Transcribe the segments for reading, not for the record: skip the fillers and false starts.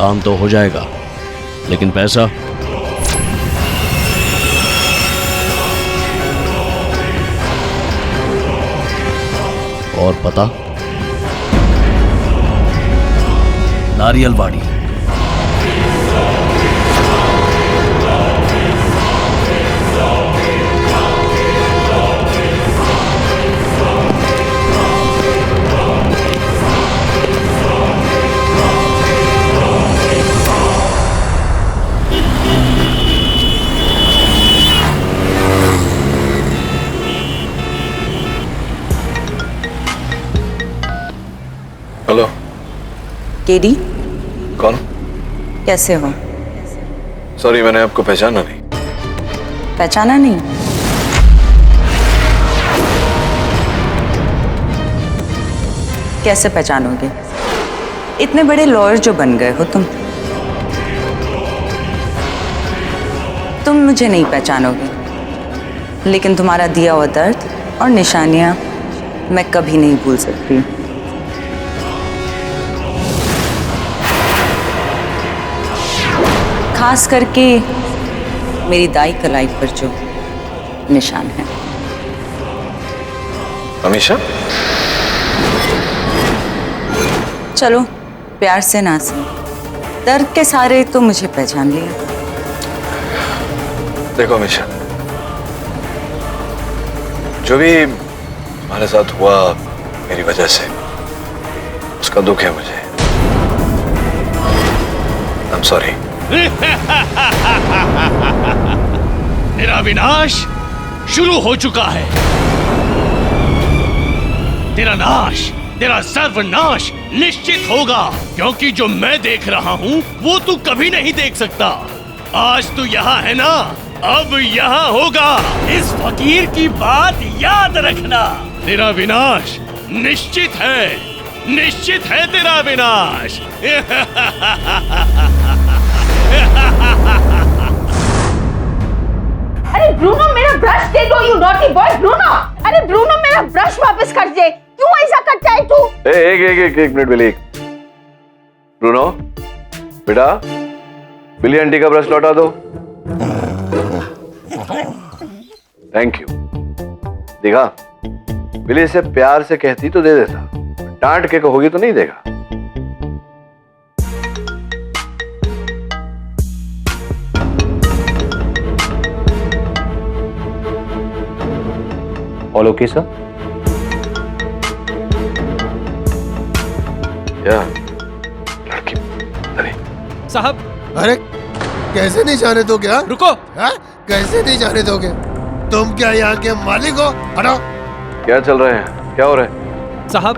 काम तो हो जाएगा, लेकिन पैसा? और पता? नारियलवाड़ी। हेलो। केडी, कौन? कैसे हो? सॉरी, मैंने आपको पहचाना नहीं। पहचाना नहीं? कैसे पहचानोगे? इतने बड़े लॉयर जो बन गए हो तुम मुझे नहीं पहचानोगे, लेकिन तुम्हारा दिया हुआ दर्द और निशानियां मैं कभी नहीं भूल सकती। खास करके मेरी दाई कलाई पर जो निशान है। हमेशा? चलो प्यार से ना सुन, दर्द के सारे तो मुझे पहचान लिया। देखो हमेशा, जो भी हमारे साथ हुआ मेरी वजह से, उसका दुख है मुझे। I am sorry. तेरा विनाश शुरू हो चुका है। तेरा नाश, तेरा सर्वनाश निश्चित होगा, क्योंकि जो मैं देख रहा हूं वो तू कभी नहीं देख सकता। आज तू यहाँ है ना, अब यहाँ होगा। इस फकीर की बात याद रखना। तेरा विनाश निश्चित है, निश्चित है तेरा विनाश। अरे ब्रूनो, मेरा ब्रश दे दो, यू नॉटी बॉय। ब्रूनो, अरे ब्रूनो, मेरा ब्रश वापस कर दे। क्यों ऐसा करता है तू? एक मिनट बिली। ब्रूनो बेटा, बिली आंटी का ब्रश लौटा दो। Thank you. देखा, बिली से प्यार से कहती तो दे देता, डांट के कहोगी तो नहीं देगा। All okay sir? क्या लड़की? अरे साहब, अरे कैसे नहीं जाने दोगे? हाँ, रुको। हाँ? कैसे नहीं जाने दोगे? तुम क्या यहाँ के मालिक हो? हटो। क्या चल रहे हैं? क्या हो रहा है? साहब,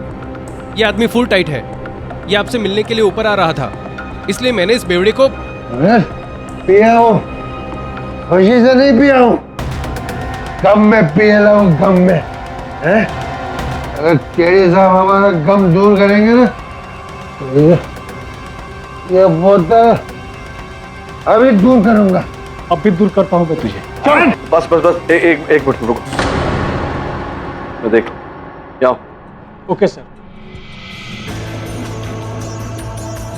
ये आदमी फुल टाइट है। ये आपसे मिलने के लिए ऊपर आ रहा था, इसलिए मैंने इस बेवड़े को पिया हूँ, खुशी से नहीं पिया हूँ, गम में पिए लाऊं, गम में। हैं? अगर केडी साहब हमारा गम दूर करेंगे ना, तो ये बोतल अभी दूर करूंगा। अब भी दूर करता हूँ मैं तुझे। बस बस बस, एक मिनट रुको, मैं देख क्या। Okay sir.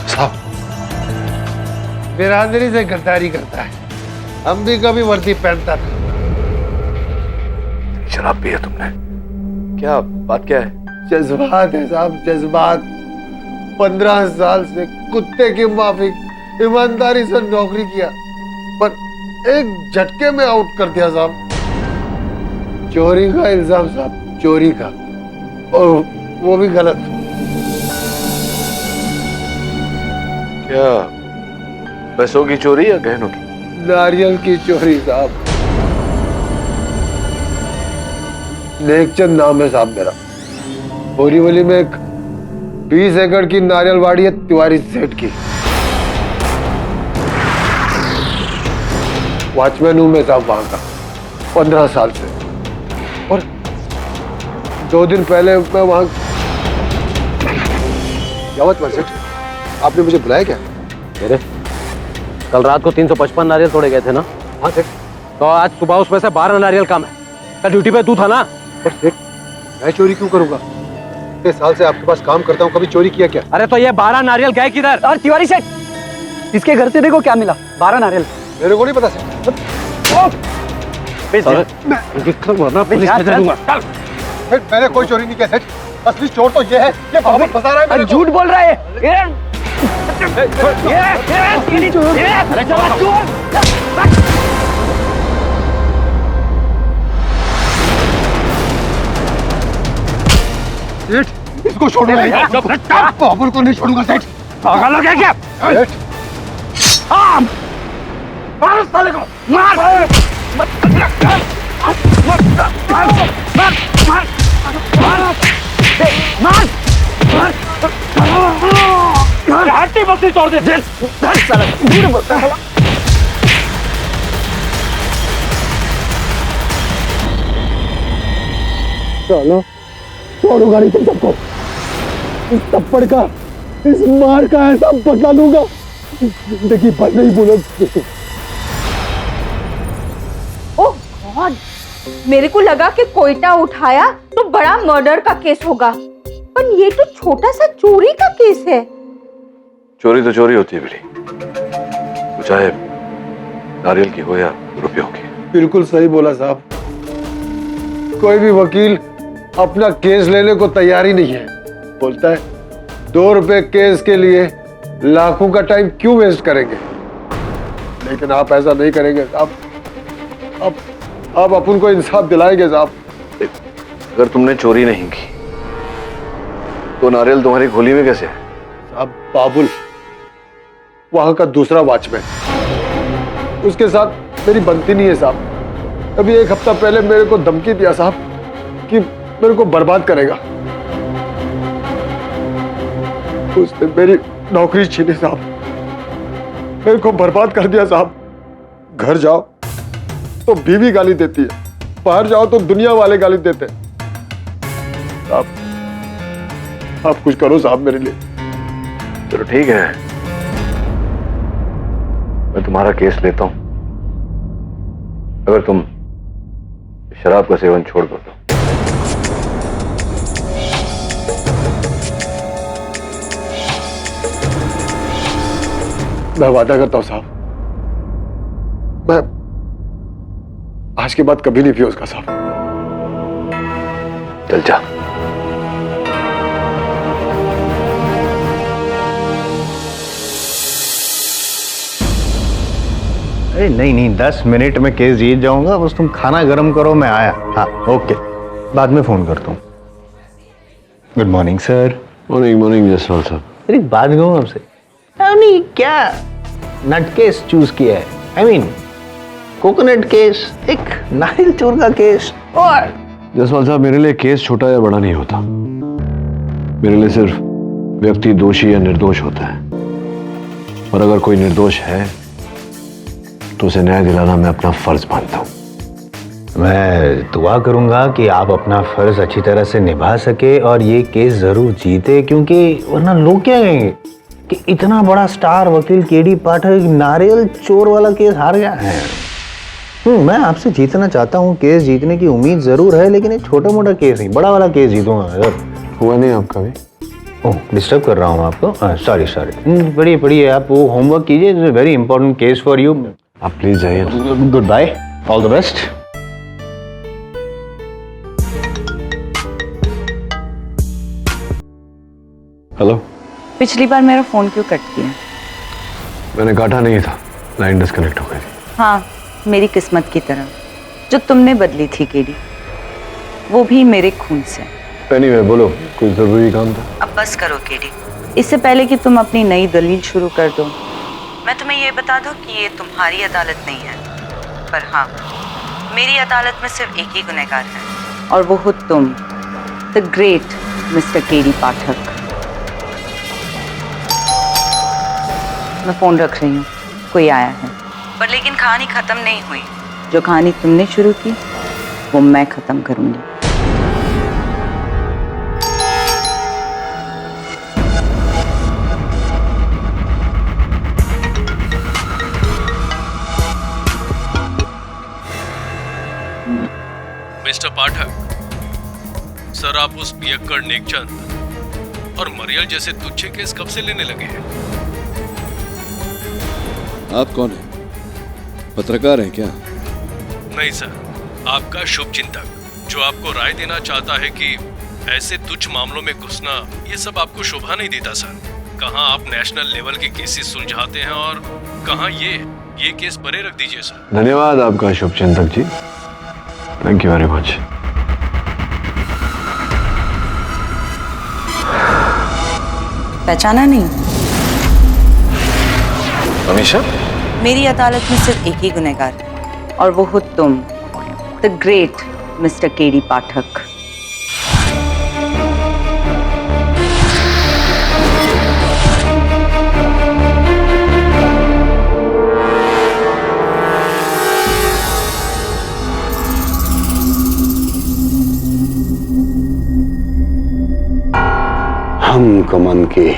साहब बिरादरी से गद्दारी करता है, हम भी कभी वर्दी पहनता था। शराब पी है तुमने? क्या बात क्या है? जज्बात है साहब, जज्बात। 15 साल से कुत्ते की माफिक ईमानदारी से नौकरी किया, पर एक झटके में आउट कर दिया साहब। चोरी का इल्जाम साहब, चोरी का, और वो भी गलत। क्या पैसों की चोरी या गहनों की? नारियल की चोरी साहब। नेकचंद नाम है साहब मेरा। बोरीवली में एक 20 एकड़ की नारियलवाड़ी है तिवारी सेठ की। वॉचमैन हूं मैं साहब वहां का, 15 साल से। और 2 दिन पहले मैं वहां। क्या बात सेठ, आपने मुझे बुलाया क्या? मेरे कल रात को 355 नारियल तोड़े गए थे ना? हाँ सेठ। तो आज सुबह उसमें से 12 नारियल कम है। कल ड्यूटी पे तू था ना? पर सेठ, मैं चोरी क्यों करूंगा? इतने साल से आपके पास काम करता हूँ, कभी चोरी किया क्या? अरे तो ये 12 नारियल गए किधर? और तिवारी सेठ, इसके घर से देखो क्या मिला, 12 नारियल। मेरे को नहीं पता सर। मैंने कोई चोरी नहीं किया सेठ, असली चोर तो ये है, ये बाबू फंसा रहा है मेरे को। झूठ बोल रहा है। सेठ इसको छोड़ो नहीं, बाबू को नहीं छोड़ूंगा सेठ। पागल हो गया क्या? सेठ मार उस साले को, मार हट्टी बस्ती तोड़ दे। चलो छोड़ूंगा नहीं तुम सबको। इस थप्पड़ का, इस मार का ऐसा बदला लूंगा, जिंदगी भर नहीं भूलूंगा। ओह गॉड, मेरे को लगा कि कोयटा उठाया तो बड़ा मर्डर का केस होगा, पर ये तो छोटा सा चोरी का केस है। चोरी तो चोरी होती है बिली, वो चाहे नारियल की हो या रुपयों की। बिल्कुल सही बोला साहब। कोई भी वकील अपना केस लेने को तैयार ही नहीं है। बोलता है 2 रुपए केस के लिए लाखों का टाइम क्यों वेस्ट करेंगे। लेकिन आप ऐसा नहीं करेंगे साहब। आप अपन को इंसाफ दिलाएंगे साहब। अगर तुमने चोरी नहीं की तो नारियल तुम्हारी खोली में कैसे है? साहब बाबुल वहां का दूसरा वॉचमैन, उसके साथ मेरी बनती नहीं है साहब। अभी 1 हफ्ता पहले मेरे को धमकी दिया साहब कि मेरे को बर्बाद करेगा। उसने मेरी नौकरी छीनी साहब, मेरे को बर्बाद कर दिया साहब। घर जाओ तो बीवी गाली देती है, बाहर जाओ तो दुनिया वाले गाली देते हैं। आप कुछ करो साहब मेरे लिए। चलो ठीक है, मैं तुम्हारा केस लेता हूं अगर तुम शराब का सेवन छोड़ दो तो। मैं वादा करता हूं साहब, मैं आज के बाद कभी नहीं पियो उसका साहब। चल जा। अरे नहीं 10 मिनट में केस जीत जाऊंगा, बस तुम खाना गर्म करो, मैं आया। हाँ ओके, बाद में फोन करता हूँ। Good morning sir. Morning Jaswal साहब। अरे बात कहूँ आपसे, नहीं क्या नट केस चूज किया है? आई मीन कोकोनट केस, एक नारियल चोर का केस। और जसवाल साहब मेरे लिए केस छोटा या बड़ा नहीं होता, मेरे लिए सिर्फ व्यक्ति दोषी या निर्दोष होता है। और अगर कोई निर्दोष है तो उसे न्याय दिलाना मैं अपना फर्ज मानता हूँ। मैं दुआ करूंगा कि आप अपना फर्ज अच्छी तरह से निभा सके और ये केस जरूर जीते, क्योंकि वरना लोग क्या कहेंगे कि इतना बड़ा स्टार वकील केडी पाठक नारियल चोर वाला केस हार गया है। मैं आपसे जीतना चाहता हूँ, केस जीतने की उम्मीद जरूर है, लेकिन एक छोटा मोटा केस नहीं, बड़ा वाला केस जीतूंगा सर। हुआ नहीं आपका भी? ओह डिस्टर्ब कर रहा हूँ आपको, सॉरी। पढ़िए आप वो होमवर्क कीजिए, it's a very important case for you. आप प्लीज जाइए। Good bye, all the best. Hello. पिछली बार मेरा फोन क्यों कट किया? मैंने काटा नहीं था, लाइन डिस्कनेक्ट हो गई थी। हाँ, मेरी किस्मत की तरह जो तुमने बदली थी केडी, वो भी मेरे खून से। एनीवे बोलो, कुछ जरूरी काम था? अब बस करो केडी, इससे पहले कि तुम अपनी नई दलील शुरू कर दो, मैं तुम्हें ये बता दूं कि ये तुम्हारी अदालत नहीं है, पर हाँ मेरी अदालत में सिर्फ एक ही गुनहगार है, और वो हो तुम, द ग्रेट मिस्टर केडी पाठक। मैं फोन रख रही हूँ, कोई आया है। पर लेकिन कहानी खत्म नहीं हुई। जो कहानी तुमने शुरू की वो मैं खत्म करूंगी। मिस्टर पाठक, सर आप उस पियक्कड़ नेकचंद और मरियल जैसे तुच्छे केस कब से लेने लगे हैं? आप कौन हैं? पत्रकार हैं क्या? नहीं सर, आपका शुभ चिंतक जो आपको राय देना चाहता है कि ऐसे तुच्छ मामलों में घुसना ये सब आपको शोभा नहीं देता सर। कहाँ आप नेशनल लेवल के केसेस सुलझाते हैं और कहाँ ये केस परे रख दीजिए सर। धन्यवाद आपका शुभ चिंतक जी, थैंक यू वेरी मच। पहचाना नहीं? हमेशा मेरी अदालत में सिर्फ एक ही गुनहगार है और वो हो तुम, द ग्रेट मिस्टर केडी पाठक। हमको मन की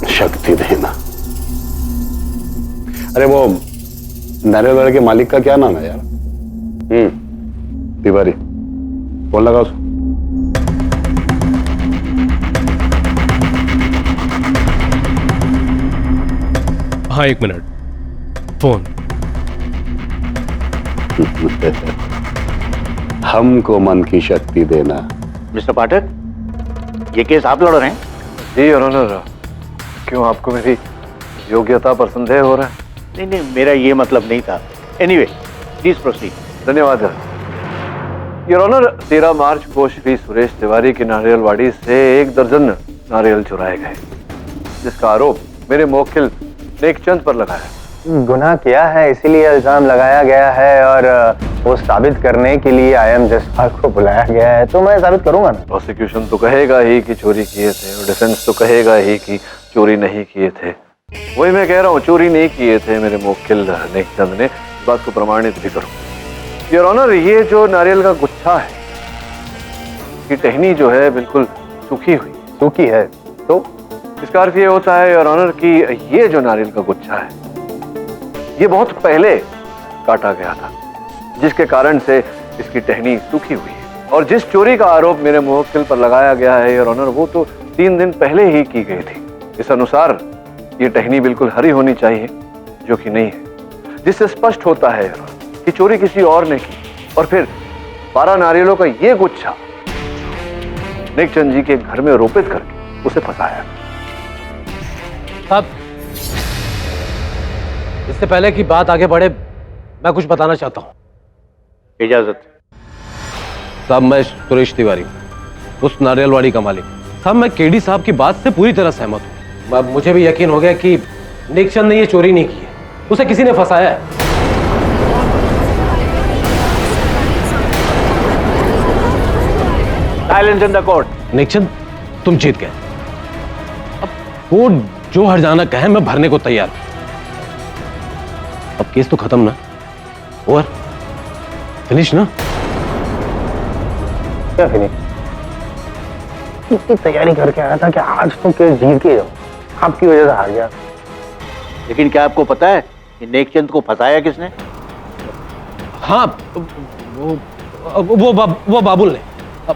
शक्ति देना। अरे वो नारियल के मालिक का क्या नाम है यार? तिवारी, फोन लगा उसको। हाँ, 1 मिनट, फोन। हमको मन की शक्ति देना। मिस्टर पाठक, ये केस आप लड़ रहे हैं? जी योर ऑनर, क्यों आपको मेरी योग्यता पर संदेह हो रहा है? नहीं, मेरा ये मतलब नहीं था। Anyway, please proceed. धन्यवाद योर ऑनर। 13 मार्च को श्री सुरेश तिवारी की नारियलवाड़ी से 1 दर्जन नारियल चुराए गए, जिसका आरोप मेरे मुवक्किल नेकचंद पर लगा है। गुनाह किया है इसीलिए इल्जाम लगाया गया है और वो साबित करने के लिए आईएम जसपाल को बुलाया गया है, तो मैं साबित करूंगा ना। प्रोसिक्यूशन तो कहेगा ही कि चोरी किए थे और डिफेंस तो कहेगा ही कि चोरी नहीं किए थे। वही मैं कह रहा हूँ, चोरी नहीं किए थे मेरे मुवक्किल नेकचंद ने, इस बात को प्रमाणित भी करूँ। योर ऑनर, ये जो नारियल का गुच्छा है, इसकी टहनी जो है बिल्कुल सूखी है, तो इसका अर्थ ये होता है योर ऑनर कि ये जो नारियल का गुच्छा है ये बहुत पहले काटा गया था, जिसके कारण से इसकी टहनी सूखी हुई है। और जिस चोरी का आरोप मेरे मुवक्किल पर लगाया गया है योर ऑनर, वो तो 3 दिन पहले ही की गई थी। इस अनुसार ये टहनी बिल्कुल हरी होनी चाहिए, जो कि नहीं है, जिससे स्पष्ट होता है कि चोरी किसी और ने की। और फिर 12 नारियलों का ये गुच्छा नेकचंद जी के घर में रोपित करके उसे फंसाया। साहब, इससे पहले कि बात आगे बढ़े, मैं कुछ बताना चाहता हूं। इजाजत। साहब, मैं सुरेश तिवारी, उस नारियलवाड़ी का मालिक। साहब, मैं केडी साहब की बात से पूरी तरह सहमत हूँ। अब मुझे भी यकीन हो गया कि नेकचंद ने ये चोरी नहीं की है, उसे किसी ने फंसाया है। Silence in the court. Nek Chand, तुम जीत गए। अब कोर्ट जो हर्जाना कहे मैं भरने को तैयार हूं। अब केस तो खत्म ना, ओवर, फिनिश ना। क्या फिनिश? इतनी तैयारी करके आया था कि आज तो केस जीत के जाऊं, आपकी वजह से हार गया। लेकिन क्या आपको पता है कि नेकचंद को फंसाया किसने? हाँ, वो बाबुल ने,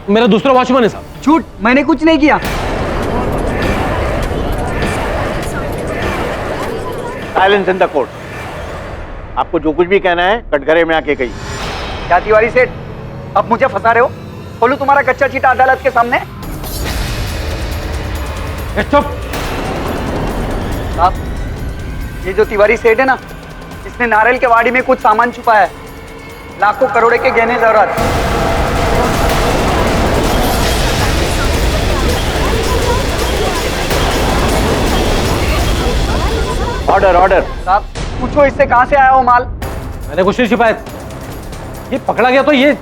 मेरा दूसरा वॉचमैन है साहब। झूठ, मैंने कुछ नहीं किया। Silence in the court. आपको जो कुछ भी कहना है कटघरे में आके कहिए। क्या तिवारी सेठ, अब मुझे फंसा रहे हो? खोलूं तुम्हारा कच्चा चीटा अदालत के सामने? चुप। साहब, ये जो तिवारी सेठ है ना, इसने नारियल के वाड़ी में कुछ सामान छुपाया है, लाखों करोड़ों के गहने जरूरत। Order, order. साहब, पूछो इससे कहां से आया वो माल। मैंने कुछ नहीं छुपाया। ये पकड़ा गया तो ये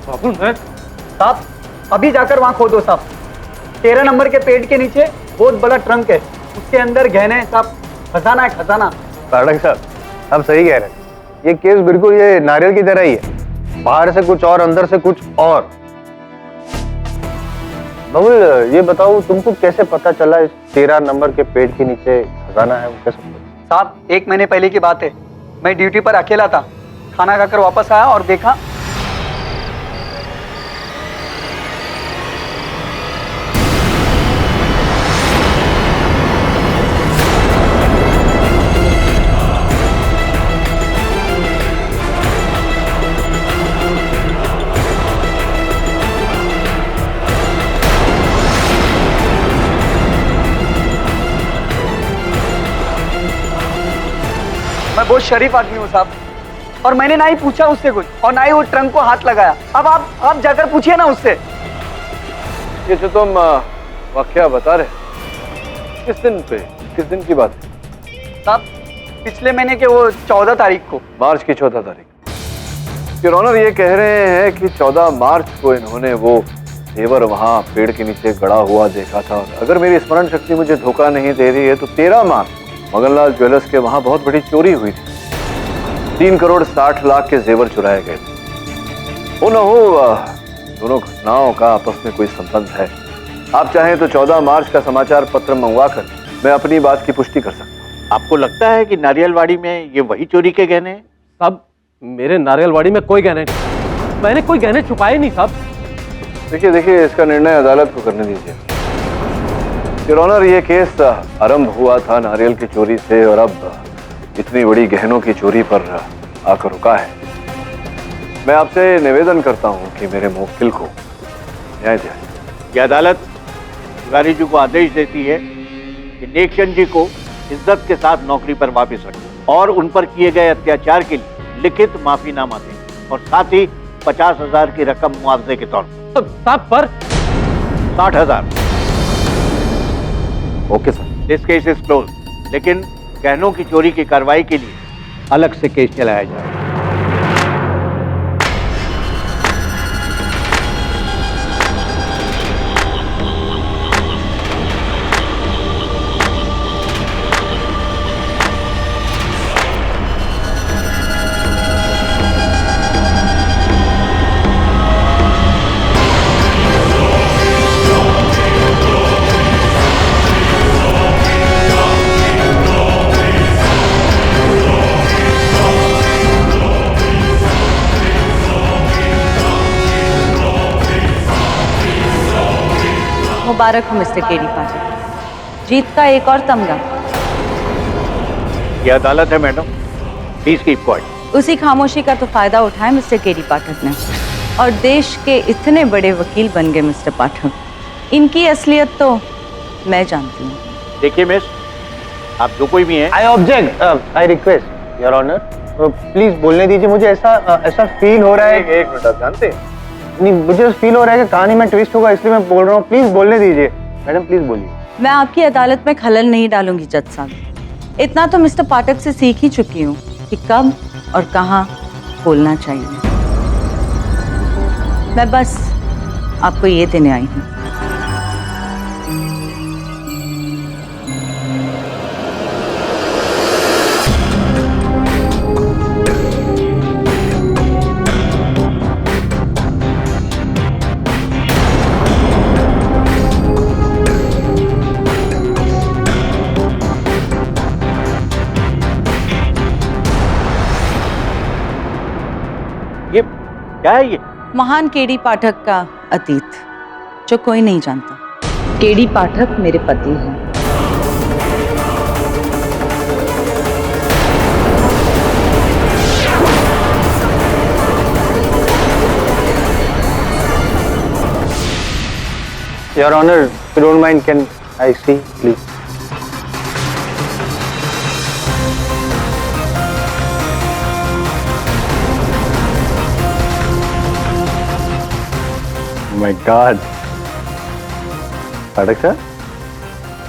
बाबुल है। साहब, अभी जाकर वहां खोदो साहब। 13 नंबर के पेड़ के नीचे बहुत बड़ा ट्रंक है, उसके अंदर गहने हैं साहब, खजाना है, खजाना। पाठक साहब, आप सही कह रहे हैं। ये केस बिल्कुल ये नारियल की तरह ही है, बाहर से कुछ और अंदर से कुछ और। बाबुल, ये बताओ तुमको कैसे पता चला इस 13 नंबर के पेड़ के नीचे खजाना है? वो कैसे? साहब, 1 महीने पहले की बात है, मैं ड्यूटी पर अकेला था, खाना खाकर वापस आया और देखा बहुत शरीफ आदमी हूँ साहब, और मैंने ना ही पूछा उससे कुछ और ना ही वो ट्रंक को हाथ लगाया। अब आप जाकर पूछिए ना उससे। ये जो तुम वाकया बता रहे, किस दिन की बात है? साहब पिछले महीने के वो 14 तारीख को। मार्च की 14 तारीख। योर ऑनर ये कह रहे हैं कि 14 मार्च को इन्होंने वो जेवर वहां पेड़ के नीचे गड़ा हुआ देखा था। और अगर मेरी स्मरण शक्ति मुझे धोखा नहीं दे रही है तो 13 मार्च मगनलाल ज्वेलर्स के वहां बहुत बड़ी चोरी हुई थी। 3 करोड़ 60 लाख के जेवर चुराए गए थे। हो न हो दोनों घटनाओं का आपस में कोई संबंध है। आप चाहें तो 14 मार्च का समाचार पत्र मंगवाकर मैं अपनी बात की पुष्टि कर सकता हूँ। आपको लगता है कि नारियलवाड़ी में ये वही चोरी के गहने हैं? साहब मेरे नारियलवाड़ी में कोई गहने नहीं, मैंने कोई गहने छुपाए नहीं साहब। देखिए इसका निर्णय अदालत को करने दीजिए। योर ऑनर ये केस आरंभ हुआ था नारियल की चोरी से और अब इतनी बड़ी गहनों की चोरी पर आकर रुका है। मैं आपसे निवेदन करता हूं कि मेरे मुवक्किल को न्याय दिया। यह अदालत तिवारी जी को आदेश देती है कि नेकचंद जी को इज्जत के साथ नौकरी पर वापस रखें और उन पर किए गए अत्याचार के लिए लिखित माफीनामा दें और साथ ही 50,000 की रकम मुआवजे के तौर पर। साहब पर 60,000। Okay sir. This case is close, लेकिन गहनों की चोरी की कार्रवाई के लिए अलग से केस चलाया जाए। मुबारक हो मिस्टर केडी पाठक, जीत का एक और तमगा। यह अदालत है मैडम, प्लीज कीप क्वाइट। उसी खामोशी का तो फायदा उठाया मिस्टर केडी पाठक ने और देश के इतने बड़े वकील बन गए मिस्टर पाठक। इनकी असलियत तो मैं जानती हूँ। देखिए मिस, आप जो कोई भी हैं। I object, I request your honour, please बोलने दीजिए। मुझे ऐसा फील हो रहा है। एक मिनट, आप जानते हैं नहीं, मुझे फील हो रहा है कि कहानी में ट्विस्ट होगा, इसलिए मैं बोल रहा हूँ। प्लीज बोलने दीजिए मैडम, प्लीज बोलिए। मैं आपकी अदालत में खलल नहीं डालूंगी जज साहब। इतना तो मिस्टर पाठक से सीख ही चुकी हूँ कि कब और कहाँ बोलना चाहिए। मैं बस आपको ये देने आई हूँ। ये क्या है? ये महान केडी पाठक का अतीत जो कोई नहीं जानता। केडी पाठक मेरे पति हैं। Your honour, don't mind, can I see please? My god, Pathak sir,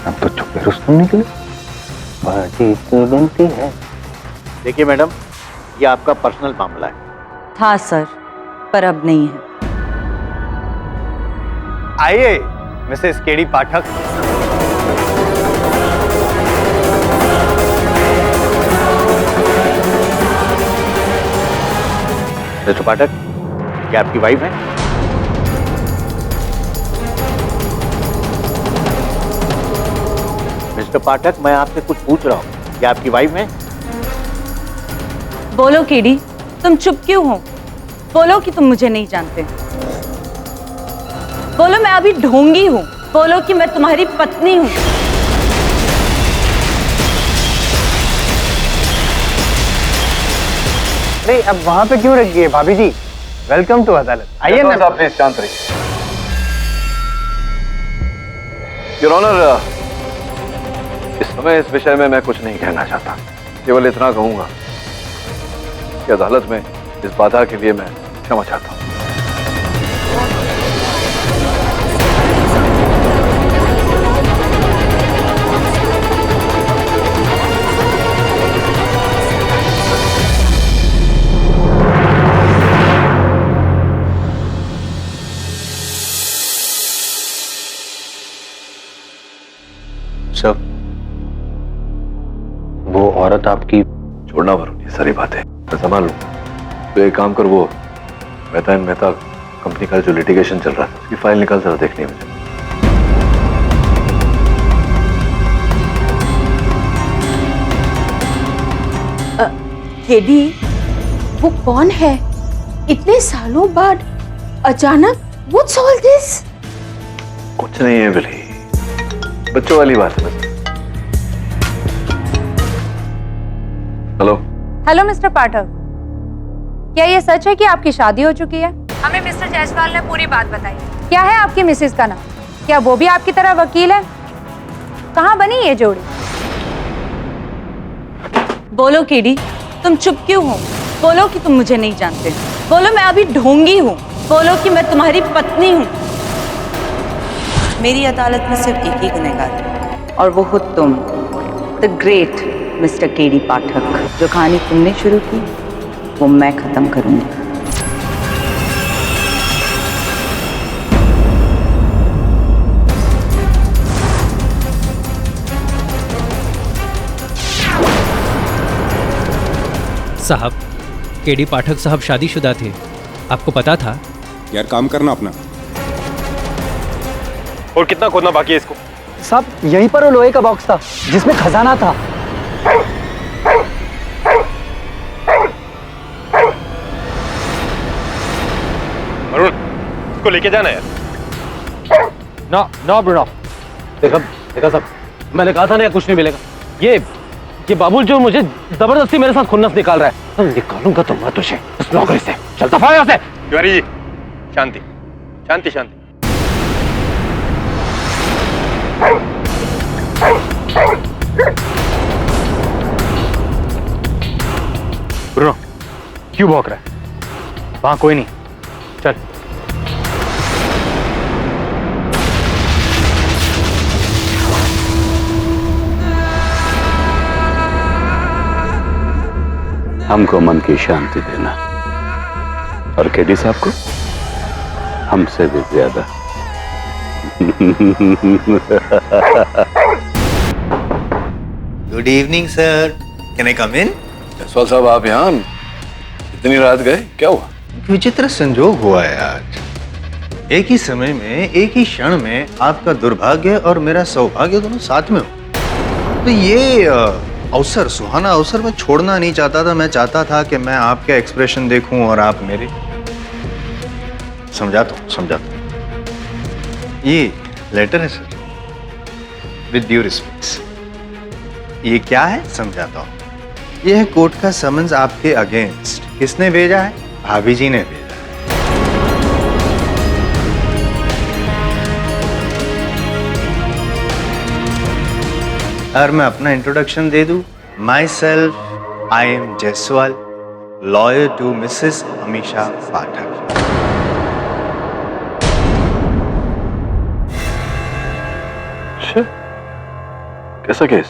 अब तो चुप रुस्तम निकले। बाजी इतनी बनती है। देखिए मैडम, ये आपका पर्सनल मामला है। था सर, पर अब नहीं है। आइए मिसेस केडी पाठक। मिस्टर पाठक, क्या आपकी वाइफ है? मिस्टर पाठक, मैं आपसे कुछ पूछ रहा हूँ, क्या आपकी वाइफ है? बोलो केडी, तुम चुप क्यों हो? बोलो कि तुम मुझे नहीं जानते। बोलो मैं अभी ढोंगी हूँ। बोलो कि मैं तुम्हारी पत्नी हूँ। अरे अब वहां पे क्यों रख गए भाभी जी? वेलकम टू अदालत। आइए ना। प्लीज शांत रहिए। योर ऑनर, इस समय इस विषय में मैं कुछ नहीं कहना चाहता। केवल इतना कहूंगा आपकी अदालत में इस बाधा के लिए मैं क्षमा चाहता हूँ। सर, वो औरत आपकी छोड़ना वरुण, ये सारी बातें मैं संभाल लूंगा। तो एक काम कर, वो मेहता एंड मेहता कंपनी का जो लिटिगेशन चल रहा है उसकी फाइल निकाल जरा, देखनी है मुझे। केडी, वो कौन है? इतने सालों बाद अचानक व्हाट्स ऑल दिस? कुछ नहीं है बिली, बच्चों वाली बात है बस। हेलो हेलो मिस्टर पाठक, क्या ये सच है कि आपकी शादी हो चुकी है? हमें मिस्टर जायसवाल ने पूरी बात बताई। क्या है आपकी मिसेज का नाम? क्या वो भी आपकी तरह वकील है? कहाँ बनी ये जोड़ी? बोलो केडी, तुम चुप क्यों हो? बोलो कि तुम मुझे नहीं जानते। बोलो मैं अभी ढोंगी हूँ। बोलो कि मैं तुम्हारी पत्नी हूँ। मेरी अदालत में सिर्फ एक ही गुनहगार है और वो हो तुम, द ग्रेट मिस्टर केडी पाठक। जो कहानी तुमने शुरू की वो मैं खत्म करूंगी। साहब, केडी पाठक साहब शादीशुदा थे, आपको पता था? यार काम करना अपना। और कितना खोदना बाकी है इसको? साहब, यहीं पर वो लोहे का बॉक्स था जिसमें खजाना था। अरुण, इसको लेके जाना यार। ना ना ब्रुनो, देखा सब, मैंने कहा था ना कुछ नहीं मिलेगा। ये बाबुल जो मुझे जबरदस्ती मेरे साथ खुन्नस निकाल रहा है, तो निकालूंगा तो मैं तुझे इस नौकरी से। चल दफा यहाँ से। तिवारी जी, शांति शांति शांति। ब्रुनो, क्यों भौंक रहा है? वहां कोई नहीं, चल। हमको मन की शांति देना, और केडी साहब को हमसे भी ज्यादा। Good evening sir, can I come in? Jaiswal साहब, आप यहाँ इतनी रात गए, क्या हुआ? विचित्र संजोग हुआ है आज। एक ही समय में, एक ही क्षण में आपका दुर्भाग्य और मेरा सौभाग्य दोनों साथ में हो। तो ये अवसर, सुहाना अवसर मैं छोड़ना नहीं चाहता था। मैं चाहता था कि मैं आपके एक्सप्रेशन देखूं और आप मेरे। समझाता हूं। ये लेटर है सर, विद ड्यू रिस्पेक्ट्स। ये क्या है समझाता हूं। यह है कोर्ट का समन्स आपके अगेंस्ट। किसने भेजा है? भाभी जी ने भेजा। और मैं अपना इंट्रोडक्शन दे दूं। Myself, I am Jaiswal, lawyer to Mrs Amisha Pathak. कैसा केस?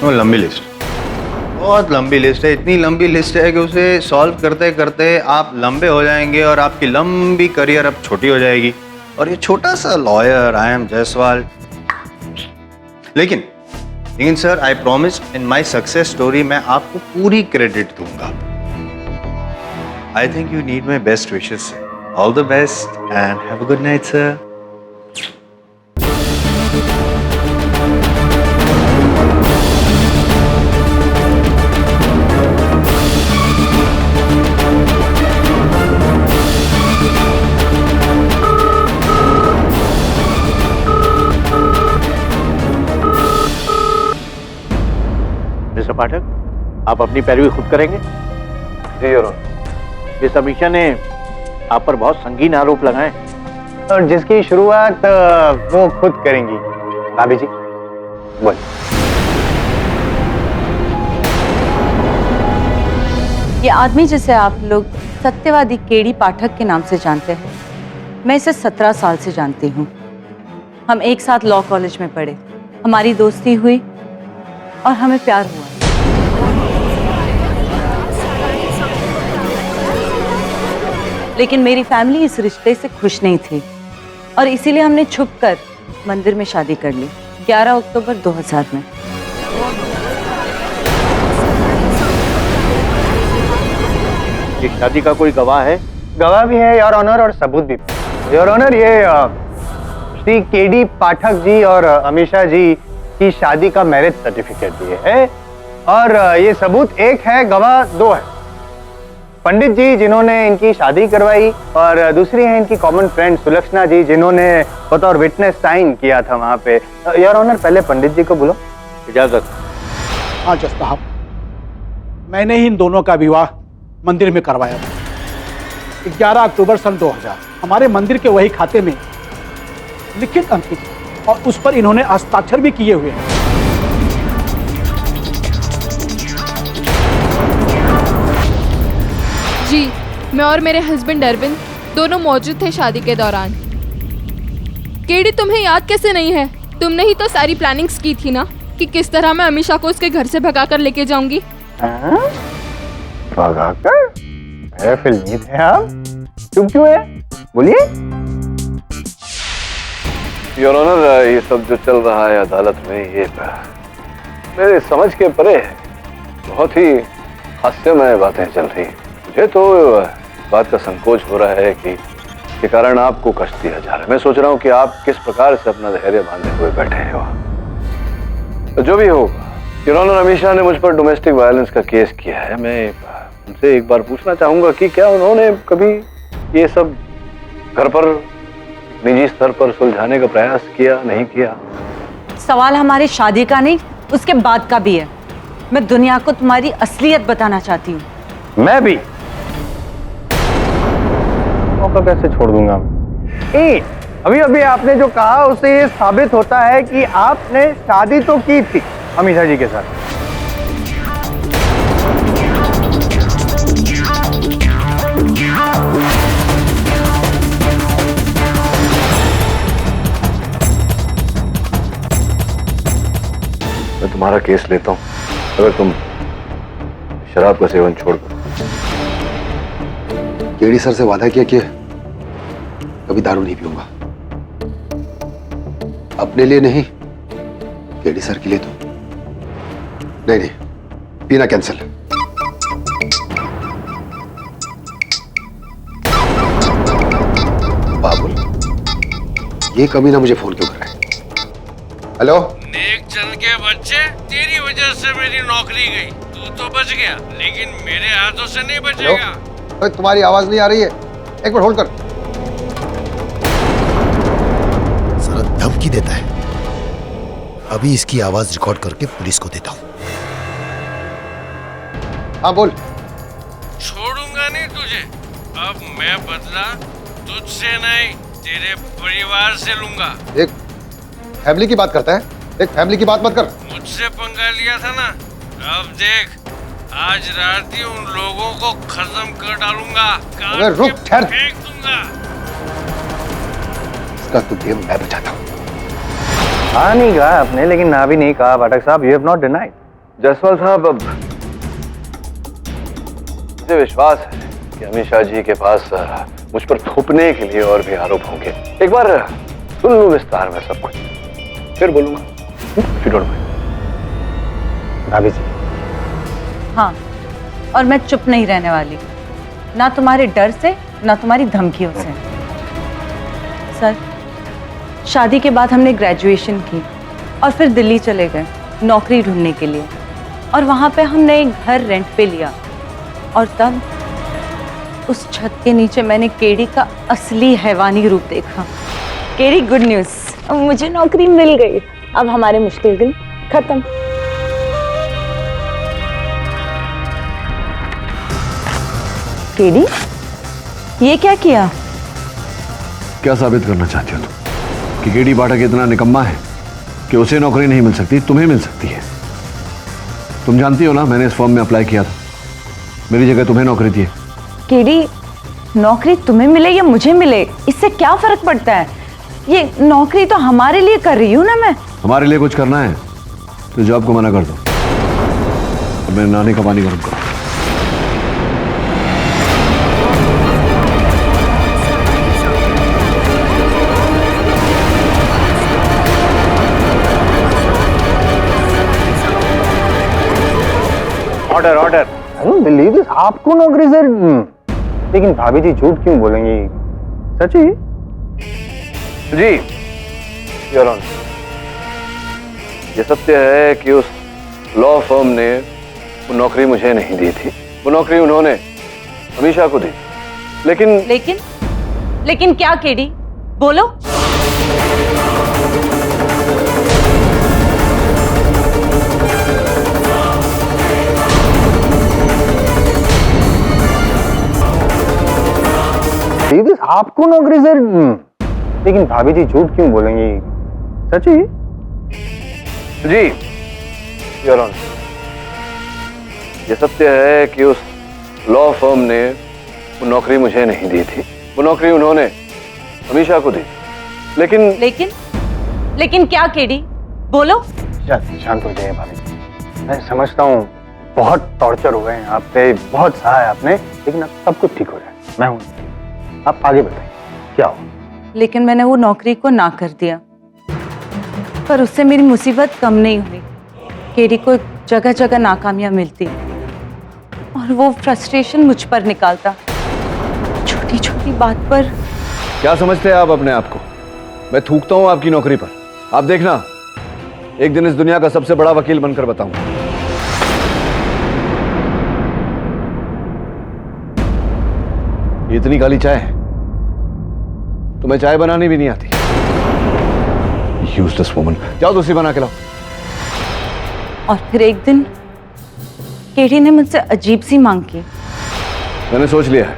वो लंबी लिस्ट, बहुत लंबी लिस्ट है। इतनी लंबी लिस्ट है कि उसे सॉल्व करते करते आप लंबे हो जाएंगे और आपकी लंबी करियर अब छोटी हो जाएगी। और ये छोटा सा लॉयर, आई एम जायसवाल। लेकिन sir, I promise in my success story मैं आपको पूरी क्रेडिट दूंगा। I think you need my best wishes. All the best and have a good night sir. Mister Pathak, आप अपनी पैरवी खुद करेंगे? जी योर ऑनर। मिस अमीषा ने आप पर बहुत संगीन आरोप लगाए और जिसकी शुरुआत वो खुद करेंगी। भाभी जी, बोल। ये आदमी जिसे आप लोग सत्यवादी केडी पाठक के नाम से जानते हैं, मैं इसे 17 साल से जानती हूँ। हम एक साथ लॉ कॉलेज में पढ़े, हमारी दोस्ती हुई और हमें प्यार हुआ। लेकिन मेरी फैमिली इस रिश्ते से खुश नहीं थी और इसीलिए हमने छुपकर मंदिर में शादी कर ली 11 अक्टूबर 2000 में। ये शादी का कोई गवाह है? गवाह भी है योर ऑनर और सबूत भी। योर ऑनर, ये श्री केडी पाठक जी और अमीषा जी की शादी का मैरिज सर्टिफिकेट भी है और ये सबूत एक है, गवाह दो है। पंडित जी जिन्होंने इनकी शादी करवाई और दूसरी है इनकी कॉमन फ्रेंड सुलक्षणा जी जिन्होंने बतौर विटनेस साइन किया था वहां पे। योर ऑनर, पहले पंडित जी को बोलो। इजाजत। हाँ जज साहब, मैंने ही इन दोनों का विवाह मंदिर में करवाया था 11 अक्टूबर सन 2000। हमारे मंदिर के वही खाते में लिखित अंकित और उस पर इन्होंने हस्ताक्षर भी किए हुए हैं। जी, मैं और मेरे हस्बैंड अरविंद दोनों मौजूद थे शादी के दौरान। केडी, तुम्हें याद कैसे नहीं है? तुमने ही तो सारी प्लानिंग्स की थी ना कि किस तरह मैं अमीषा को उसके घर से भगाकर लेके जाऊंगी। भगाकर? मेरे फिल्मी थे आप। चुप क्यों है? बोलिए। योर ऑनर, ये सब जो चल रहा है अदालत में ये मेरे समझ के परे है। बहुत ही हास्यमय बातें चल रही हैं। मुझे तो बात का संकोच हो रहा है कि के कारण आपको कष्ट दिया जा रहा है। मैं सोच रहा हूँ कि आप किस प्रकार से अपना धैर्य बांधे हुए बैठे हैं वहाँ। तो जो भी हो, योर ऑनर, अमीषा ने मुझ पर डोमेस्टिक वायलेंस का केस किया है। मैं उनसे एक बार पूछना चाहूंगा कि क्या उन्होंने कभी ये सब घर पर निजी स्तर पर सुलझाने का प्रयास किया, नहीं किया? सवाल हमारी शादी का नहीं, उसके बाद का भी है। मैं दुनिया को तुम्हारी असलियत बताना चाहती हूँ। मैं भी मौका कैसे छोड़ दूंगा। अभी अभी आपने जो कहा उससे ये साबित होता है कि आपने शादी तो की थी अमीषा जी के साथ। मैं तुम्हारा केस लेता हूं अगर तुम शराब का सेवन छोड़ दो। केडी सर से वादा किया कि कभी दारू नहीं पीऊंगा। अपने लिए नहीं, केडी सर के लिए तो नहीं। नहीं, पीना कैंसिल। बाबुल, ये कमीना मुझे फोन क्यों कर रहा है? हेलो, नेक चंद के बच्चे, तेरी वजह से मेरी नौकरी गई। तू तो बच गया, लेकिन मेरे हाथों से नहीं बचेगा। अरे तुम्हारी आवाज नहीं आ रही है, एक मिनट होल्ड कर। सारा धमकी देता है। अभी इसकी आवाज रिकॉर्ड करके पुलिस को देता हूँ। हाँ बोल। छोड़ूंगा नहीं तुझे। अब मैं बदला तुझसे नहीं, तेरे परिवार से लूंगा। एक फैमिली की बात करता है, एक फैमिली की बात मत कर। मुझसे पंगा लिया था ना, अब देख, आज रात ही उन लोगों को खत्म कर डालूंगा। अबे रुक, ठहर। फेंक दूंगा। इसका तो गेम मैं बचाता हूँ। हाँ नहीं कहा आपने, लेकिन ना भी नहीं कहा पाठक साहब। You have not denied. Jaiswal साहब, अब मुझे विश्वास है कि अमीषा जी के पास मुझ पर थोपने के लिए और भी आरोप होंगे। एक बार सुन लूं विस्तार में सब कुछ, फिर बोलूंगा। भाभी जी। हाँ, और मैं चुप नहीं रहने वाली, ना तुम्हारे डर से ना तुम्हारी धमकियों से। सर, शादी के बाद हमने ग्रेजुएशन की और फिर दिल्ली चले गए नौकरी ढूंढने के लिए, और वहाँ पे हमने एक घर रेंट पे लिया। और तब उस छत के नीचे मैंने केडी का असली हैवानी रूप देखा। केडी, गुड न्यूज़, अब मुझे नौकरी मिल गई। अब हमारे मुश्किल दिन खत्म। केडी, ये क्या किया? क्या साबित करना चाहती हो तुम? कि केडी पाठक इतना निकम्मा है कि उसे नौकरी नहीं मिल सकती, तुम्हें मिल सकती है। तुम जानती हो ना, मैंने इस फॉर्म में अप्लाई किया था। मेरी जगह तुम्हें नौकरी दी है। केडी, नौकरी तुम्हें मिले या मुझे मिले, इससे क्या फर्क पड़ता है? ये नौकरी तो हमारे लिए कर रही हूँ ना मैं। हमारे लिए कुछ करना है तो जॉब को मना कर दो और मेरे नानी का पानी गर्म करो। Order order. I don't believe this. आपको नौकरी से, लेकिन भाभी जी झूठ क्यों बोलेंगी? सच ही? जी योर ऑनर, ये सत्य है कि उस लॉ फर्म ने वो नौकरी मुझे नहीं दी थी। वो नौकरी उन्होंने अमीशा को दी। लेकिन क्या केडी, बोलो। आपको नौकरी से, लेकिन भाभी जी झूठ क्यों बोलेंगी? सच ही? जी योर ऑनर, ये सत्य है कि उस लॉ फर्म ने वो नौकरी मुझे नहीं दी थी। वो नौकरी उन्होंने अमीशा को दी। लेकिन क्या केडी, बोलो। शांत हो जाइए भाभी। मैं समझता हूँ बहुत टॉर्चर हुए हैं आप पे, बहुत सहा है आपने, लेकिन अब सब कुछ ठीक हो जाए। मैं हूँ, आप आगे बताइए क्या हो। लेकिन मैंने वो नौकरी को ना कर दिया, पर उससे मेरी मुसीबत कम नहीं हुई। केडी को जगह जगह नाकामियां मिलती और वो फ्रस्ट्रेशन मुझ पर निकालता, छोटी छोटी बात पर। क्या समझते हैं आप अपने आप को? मैं थूकता हूं आपकी नौकरी पर। आप देखना, एक दिन इस दुनिया का सबसे बड़ा वकील बनकर बताऊंगा। ये इतनी काली चाय है, तुम्हें चाय बनानी भी नहीं आती। यूजलेस वुमन, जाओ दूसरी बना के लाओ। और फिर एक दिन केडी ने मुझसे अजीब सी मांग की। मैंने सोच लिया है,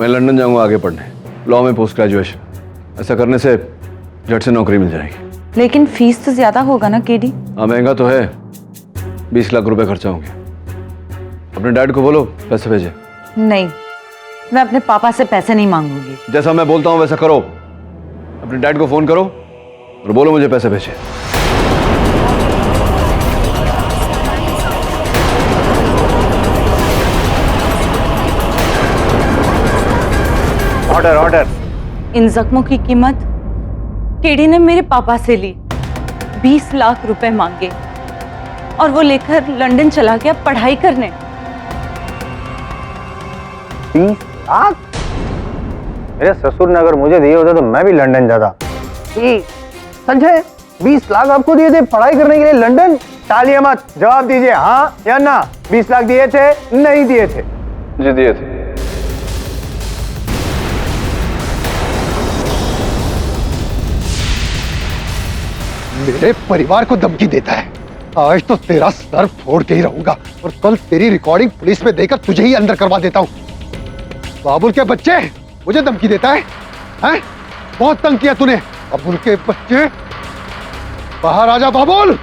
मैं लंदन जाऊंगा आगे पढ़ने, लॉ में पोस्ट ग्रेजुएशन। ऐसा करने से झट से नौकरी मिल जाएगी। लेकिन फीस तो ज्यादा होगा ना केडी? हाँ महंगा तो है, 20 लाख रुपए खर्चा होंगे। अपने डैड को बोलो पैसे भेजे। नहीं, मैं अपने पापा से पैसे नहीं मांगूंगी। जैसा मैं बोलता हूं वैसा करो। अपने डैड को फोन करो और बोलो मुझे पैसे भेजे। Order order. इन जख्मों की कीमत केडी ने मेरे पापा से ली। 20 लाख रुपए मांगे और वो लेकर लंदन चला गया पढ़ाई करने। 20 लाख? मेरे ससुर ने अगर मुझे दिए होते तो मैं भी लंदन जाता। सच है? 20 लाख आपको दिए थे पढ़ाई करने के लिए लंदन? टालिए मत, जवाब दीजिए हाँ या ना। 20 लाख दिए थे, नहीं दिए थे? जी दिए थे। मेरे परिवार को धमकी देता है। आज तो तेरा सर फोड़ के ही रहूंगा और कल तेरी रिकॉर्डिंग पुलिस में देकर तुझे ही अंदर करवा देता हूँ। बाबुल के बच्चे मुझे धमकी देता है? हैं? बहुत तंग किया तूने। बाबुल के बच्चे, बाहर आजा बाबुल।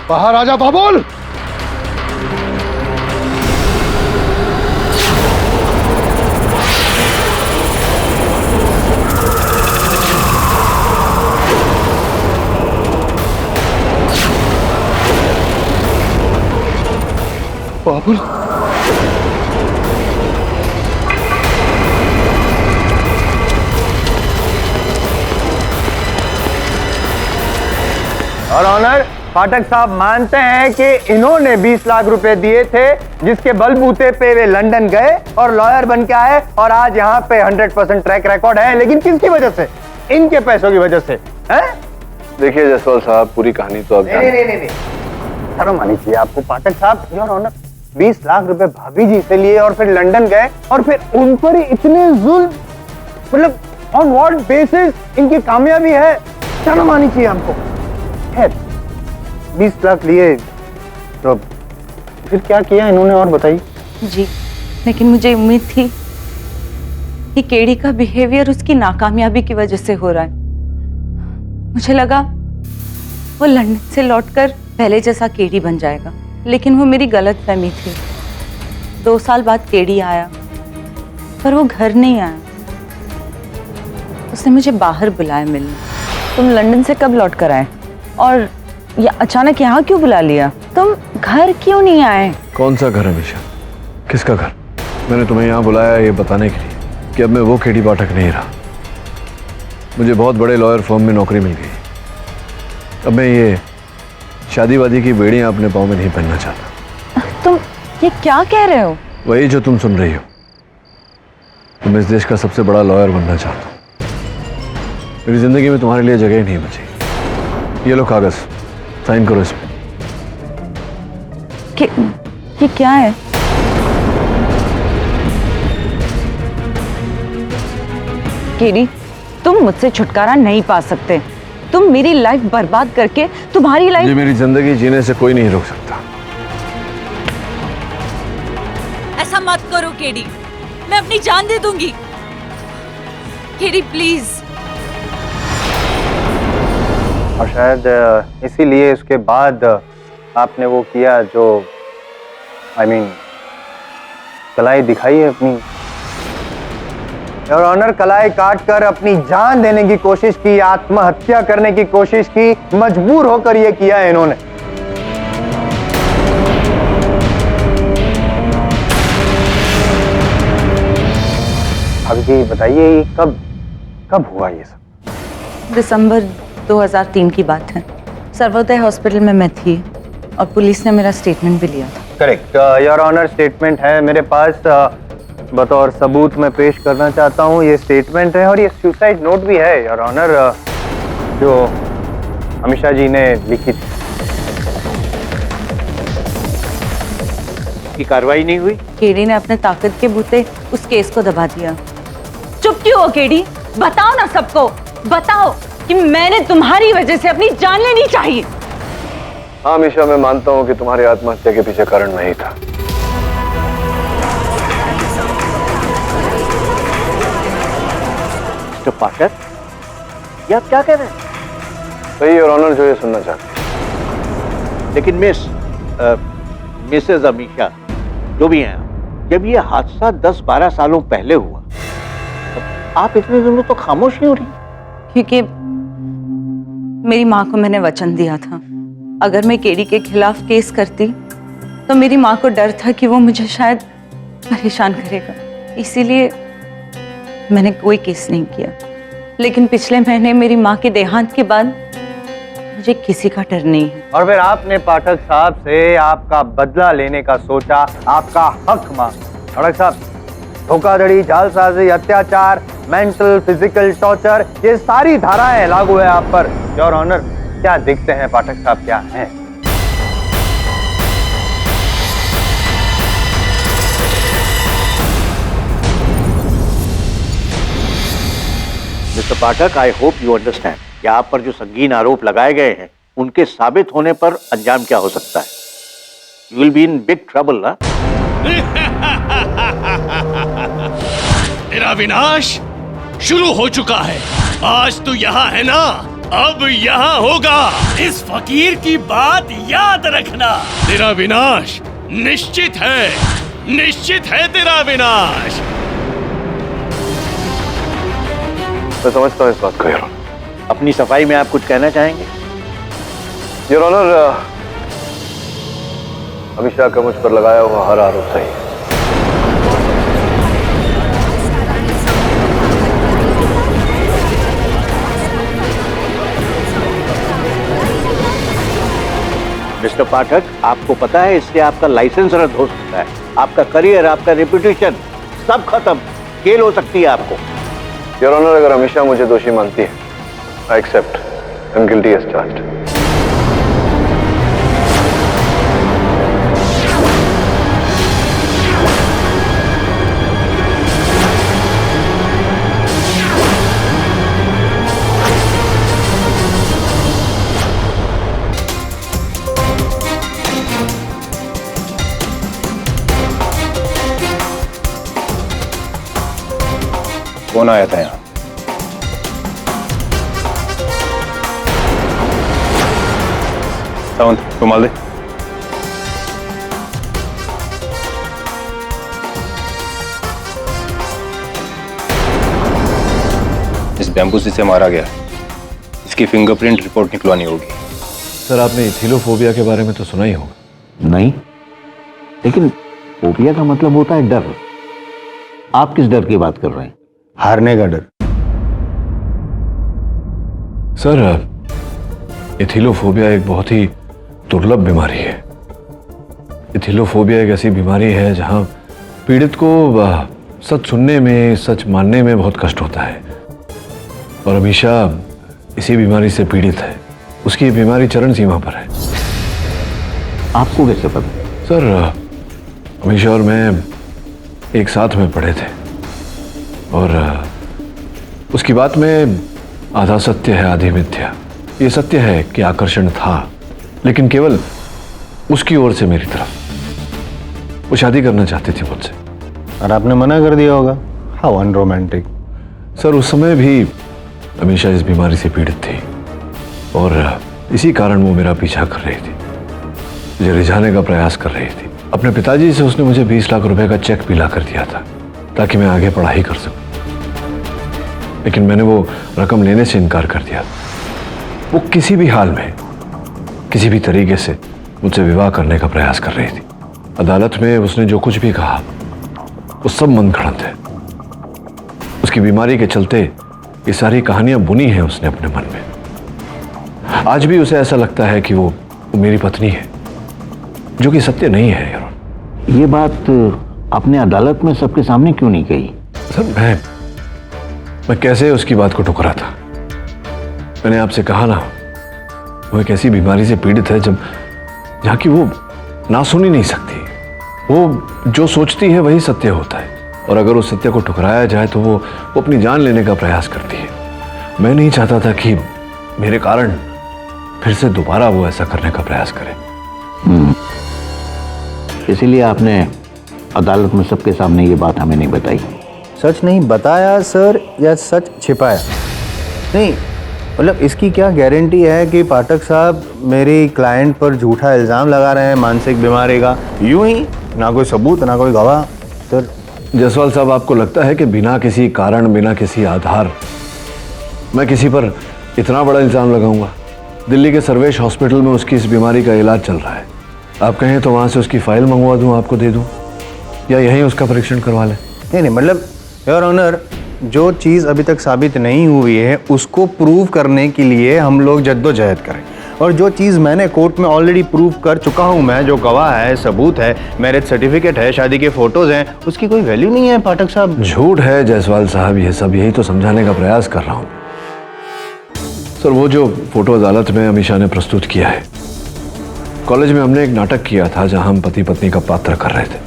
बाहर आजा बाबुल। बाबुल, और ऑनर, पाठक साहब मानते हैं कि इन्होंने 20 लाख रुपए दिए थे, जिसके बलबूते पे वे लंदन गए और लॉयर बन के आए और आज यहाँ पे 100% ट्रैक रिकॉर्ड है। लेकिन किसकी वजह से? इनके पैसों की वजह से। हैं? देखिए जसवाल साहब, पूरी कहानी तो अब नहीं, शर्म आनी चाहिए आपको पाठक साहब। योर ऑनर, 20 लाख रुपए भाभी जी से लिए और फिर लंदन गए और फिर उन पर इतने जुल्म, मतलब ऑन व्हाट बेसिस इनकी कामयाबी है? शर्म आनी चाहिए हमको। 20 लाख लिए तो फिर क्या किया इन्होंने और बताइए। जी, लेकिन मुझे उम्मीद थी कि केडी का बिहेवियर उसकी नाकामयाबी की वजह से हो रहा है। मुझे लगा वो लंदन से लौटकर पहले जैसा केडी बन जाएगा, लेकिन वो मेरी गलतफहमी थी। 2 साल बाद केडी आया, पर वो घर नहीं आया। उसने मुझे बाहर बुलाया मिलने। तुम लंदन से कब लौट कर आए और या अचानक यहाँ क्यों बुला लिया? तुम घर क्यों नहीं आए? कौन सा घर अमीशा? किसका घर? मैंने तुम्हें यहाँ बुलाया ये बताने के लिए कि अब मैं वो केडी पाठक नहीं रहा। मुझे बहुत बड़े लॉयर फर्म में नौकरी मिल गई। अब मैं ये शादी वादी की बेड़ियां अपने पाँव में नहीं पहनना चाहता। तुम ये क्या कह रहे हो? वही जो तुम सुन रही हो। तुम इस देश का सबसे बड़ा लॉयर बनना चाहता हूँ। मेरी जिंदगी में तुम्हारे लिए जगह ही नहीं बची। ये लो कागज, साइन करो इस पे। ये क्या है? केडी, तुम मुझसे छुटकारा नहीं पा सकते। तुम मेरी लाइफ बर्बाद करके तुम्हारी लाइफ। मुझे मेरी जिंदगी जीने से कोई नहीं रोक सकता। ऐसा मत करो केडी, मैं अपनी जान दे दूंगी। KD please. और शायद इसीलिए उसके बाद आपने वो किया जो कलाई दिखाई है अपनी। और ऑनर कलाई काट कर अपनी जान देने की कोशिश की, आत्महत्या करने की कोशिश की, मजबूर होकर ये किया है इन्होंने। अभी बताइए कब हुआ ये सब? दिसंबर 2003 की बात है। सर्वोदय हॉस्पिटल में मैं थी और पुलिस ने मेरा स्टेटमेंट भी लिया था। करेक्ट योर ऑनर, स्टेटमेंट है मेरे पास, बतौर सबूत मैं पेश करना चाहता हूँ। ये स्टेटमेंट है और ये सुसाइड नोट भी है योर ऑनर, जो अमीशा जी ने लिखी थी। की कार्रवाई नहीं हुई? केडी ने अपने ताकत के बूते उस केस को दबा दिया। चुप क्यों हो केडी? बताओ ना सबको, बताओ कि मैंने तुम्हारी वजह से अपनी जान लेनी चाहिए। हाँ अमीशा, मैं मानता हूँ कि तुम्हारी आत्महत्या के पीछे कारण मैं ही था। मिस्टर पाठक, ये आप क्या कह रहे हैं? सही और ऑनर जो ये सुनना चाहते हैं। लेकिन मिसेज अमीशा जो भी हैं, जब ये हादसा 10-12 सालों पहले हुआ, आप इतने दिनों तो खामोश क्यों रही? क्योंकि मेरी माँ को मैंने वचन दिया था, अगर मैं केडी के खिलाफ केस करती तो मेरी माँ को डर था कि वो मुझे शायद परेशान करेगा, इसीलिए मैंने कोई केस नहीं किया। लेकिन पिछले महीने मेरी माँ के देहांत के बाद मुझे किसी का डर नहीं है। और फिर आपने पाठक साहब से आपका बदला लेने का सोचा, आपका हक मांगा। पाठक साहब, धोखाधड़ी, जालसाजी, अत्याचार, मेंटल, फिजिकल टॉर्चर, ये सारी धाराएं लागू है आप पर। योर ऑनर, क्या दिखते हैं पाठक साहब, क्या हैं? Mister Pathak, I hope you understand कि आप पर जो संगीन आरोप लगाए गए हैं उनके साबित होने पर अंजाम क्या हो सकता है। You will be in big trouble ना? तेरा विनाश शुरू हो चुका है। आज तू यहाँ है ना, अब यहाँ होगा। इस फकीर की बात याद रखना। तेरा विनाश निश्चित है, निश्चित है तेरा विनाश। मैं समझता हूँ इस बात को यार। अपनी सफाई में आप कुछ कहना चाहेंगे? योर ऑनर, अमीशा का मुझ पर लगाया हुआ हर आरोप सही है। मिस्टर पाठक, आपको पता है इससे आपका लाइसेंस रद्द हो सकता है, आपका करियर, आपका रेपुटेशन सब खत्म, जेल हो सकती है आपको। योर ऑनर, अगर अमीशा मुझे दोषी मानती है, I accept, I am guilty as charged. कौन आया था यहाँ? सावंत, रुमाल दे। इस बैम्बू से मारा गया है, इसकी फिंगरप्रिंट रिपोर्ट निकलवानी होगी। सर, आपने इथिलोफोबिया के बारे में तो सुना ही होगा। नहीं, लेकिन फोबिया का मतलब होता है डर। आप किस डर की बात कर रहे हैं? हारने का डर। सर, इथिलोफोबिया एक बहुत ही दुर्लभ बीमारी है। इथिलोफोबिया एक ऐसी बीमारी है जहां पीड़ित को सच सुनने में, सच मानने में बहुत कष्ट होता है, और अमीशा इसी बीमारी से पीड़ित है। उसकी ये बीमारी चरम सीमा पर है। आपको कैसे पता? सर, अमीशा और मैं एक साथ में पढ़े थे, और उसकी बात में आधा सत्य है, आधी मिथ्या। ये सत्य है कि आकर्षण था, लेकिन केवल उसकी ओर से मेरी तरफ। वो शादी करना चाहती थी मुझसे, और आपने मना कर दिया होगा। How unromantic. सर, उस समय भी अमीशा इस बीमारी से पीड़ित थी, और इसी कारण वो मेरा पीछा कर रही थी, मुझे रिझाने का प्रयास कर रही थी। अपने पिताजी से उसने मुझे 20 लाख रुपए का चेक भी ला कर दिया था ताकि मैं आगे पढ़ाई कर सकूं, लेकिन मैंने वो रकम लेने से इनकार कर दिया। वो किसी भी हाल में, किसी भी तरीके से मुझसे विवाह करने का प्रयास कर रही थी। अदालत में उसने जो कुछ भी कहा वो सब मनगढ़ंत है। उसकी बीमारी के चलते ये सारी कहानियां बुनी हैं उसने अपने मन में। आज भी उसे ऐसा लगता है कि वो मेरी पत्नी है, जो कि सत्य नहीं है यार। ये बात आपने अदालत में सबके सामने क्यों नहीं कही? सर, मैं कैसे उसकी बात को ठुकरा था। मैंने आपसे कहा ना, वो एक ऐसी बीमारी से पीड़ित है जहाँ की वो ना सुन ही नहीं सकती। वो जो सोचती है वही सत्य होता है, और अगर उस सत्य को ठुकराया जाए तो वो अपनी जान लेने का प्रयास करती है। मैं नहीं चाहता था कि मेरे कारण फिर से दोबारा वो ऐसा करने का प्रयास करे। इसीलिए आपने अदालत में सबके सामने ये बात हमें नहीं बताई। सच नहीं बताया सर, या सच छिपाया? नहीं, मतलब इसकी क्या गारंटी है कि पाठक साहब मेरी क्लाइंट पर झूठा इल्ज़ाम लगा रहे हैं मानसिक बीमारी का? यूं ही, ना कोई सबूत, ना कोई गवाह। सर जायसवाल साहब, आपको लगता है कि बिना किसी कारण, बिना किसी आधार मैं किसी पर इतना बड़ा इल्ज़ाम लगाऊंगा? दिल्ली के सर्वेश हॉस्पिटल में उसकी इस बीमारी का इलाज चल रहा है। आप कहें तो वहाँ से उसकी फाइल मंगवा दूँ, आपको दे दूँ, या यहीं उसका परीक्षण करवा लें? नहीं, मतलब योर ऑनर, जो चीज़ अभी तक साबित नहीं हुई है उसको प्रूव करने के लिए हम लोग जद्दोजहद करें, और जो चीज़ मैंने कोर्ट में ऑलरेडी प्रूव कर चुका हूँ मैं, जो गवाह है, सबूत है, मैरिज सर्टिफिकेट है, शादी के फोटोज हैं, उसकी कोई वैल्यू नहीं है पाठक साहब। झूठ है जायसवाल साहब ये सब, यही तो समझाने का प्रयास कर रहा हूँ। सर, वो जो फोटो अदालत में अमीशा ने प्रस्तुत किया है, कॉलेज में हमने एक नाटक किया था जहां हम पति पत्नी का पात्र कर रहे थे,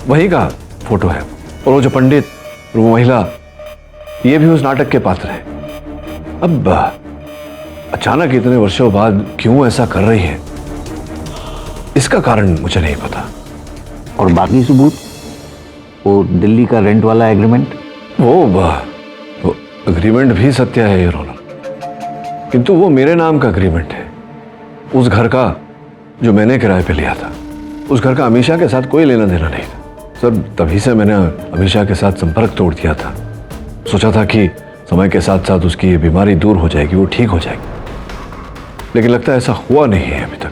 वही का फोटो है। और वो जो पंडित और वो महिला, ये भी उस नाटक के पात्र हैं। अब अचानक इतने वर्षों बाद क्यों ऐसा कर रही है, इसका कारण मुझे नहीं पता। और बाकी सबूत, वो दिल्ली का रेंट वाला एग्रीमेंट? वो एग्रीमेंट भी सत्य है ये रोना, किंतु वो मेरे नाम का एग्रीमेंट है। उस घर का जो मैंने किराए पे लिया था, उस घर का अमीशा के साथ कोई लेना देना नहीं था। सर, तभी से मैंने अमीशा के साथ संपर्क तोड़ दिया था। सोचा था कि समय के साथ साथ उसकी ये बीमारी दूर हो जाएगी, वो ठीक हो जाएगी, लेकिन लगता है ऐसा हुआ नहीं है अभी तक।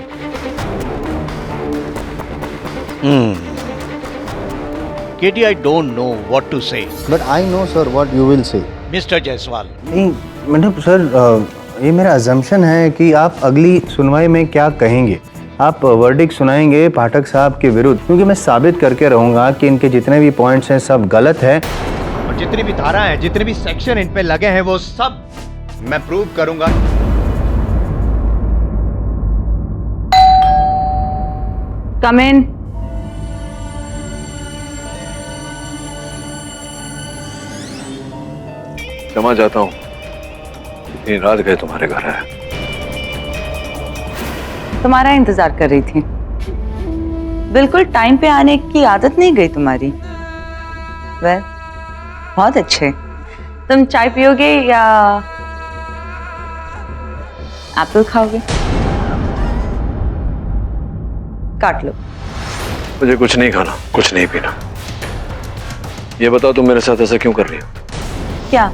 KD, I don't know what to say. But I know sir what you will say. Mr. Jaiswal. नहीं, मतलब सर, ये मेरा अजम्पशन है कि आप अगली सुनवाई में क्या कहेंगे। आप वर्डिक्ट सुनाएंगे पाठक साहब के विरुद्ध, क्योंकि मैं साबित करके रहूंगा कि इनके जितने भी पॉइंट्स हैं सब गलत है, और जितनी भी धारा है, जितने भी सेक्शन इन पे लगे हैं, वो सब मैं प्रूव करूंगा। कम इन। क्षमा चाहता हूँ, इतनी रात गए तुम्हारे घर आया। तुम्हारा इंतजार कर रही थी। बिल्कुल टाइम पे आने की आदत नहीं गई तुम्हारी। वह बहुत अच्छे। तुम चाय पियोगे या एप्पल खाओगे? काट लो। मुझे कुछ नहीं खाना, कुछ नहीं पीना। ये बताओ तुम मेरे साथ ऐसा क्यों कर रही हो? क्या?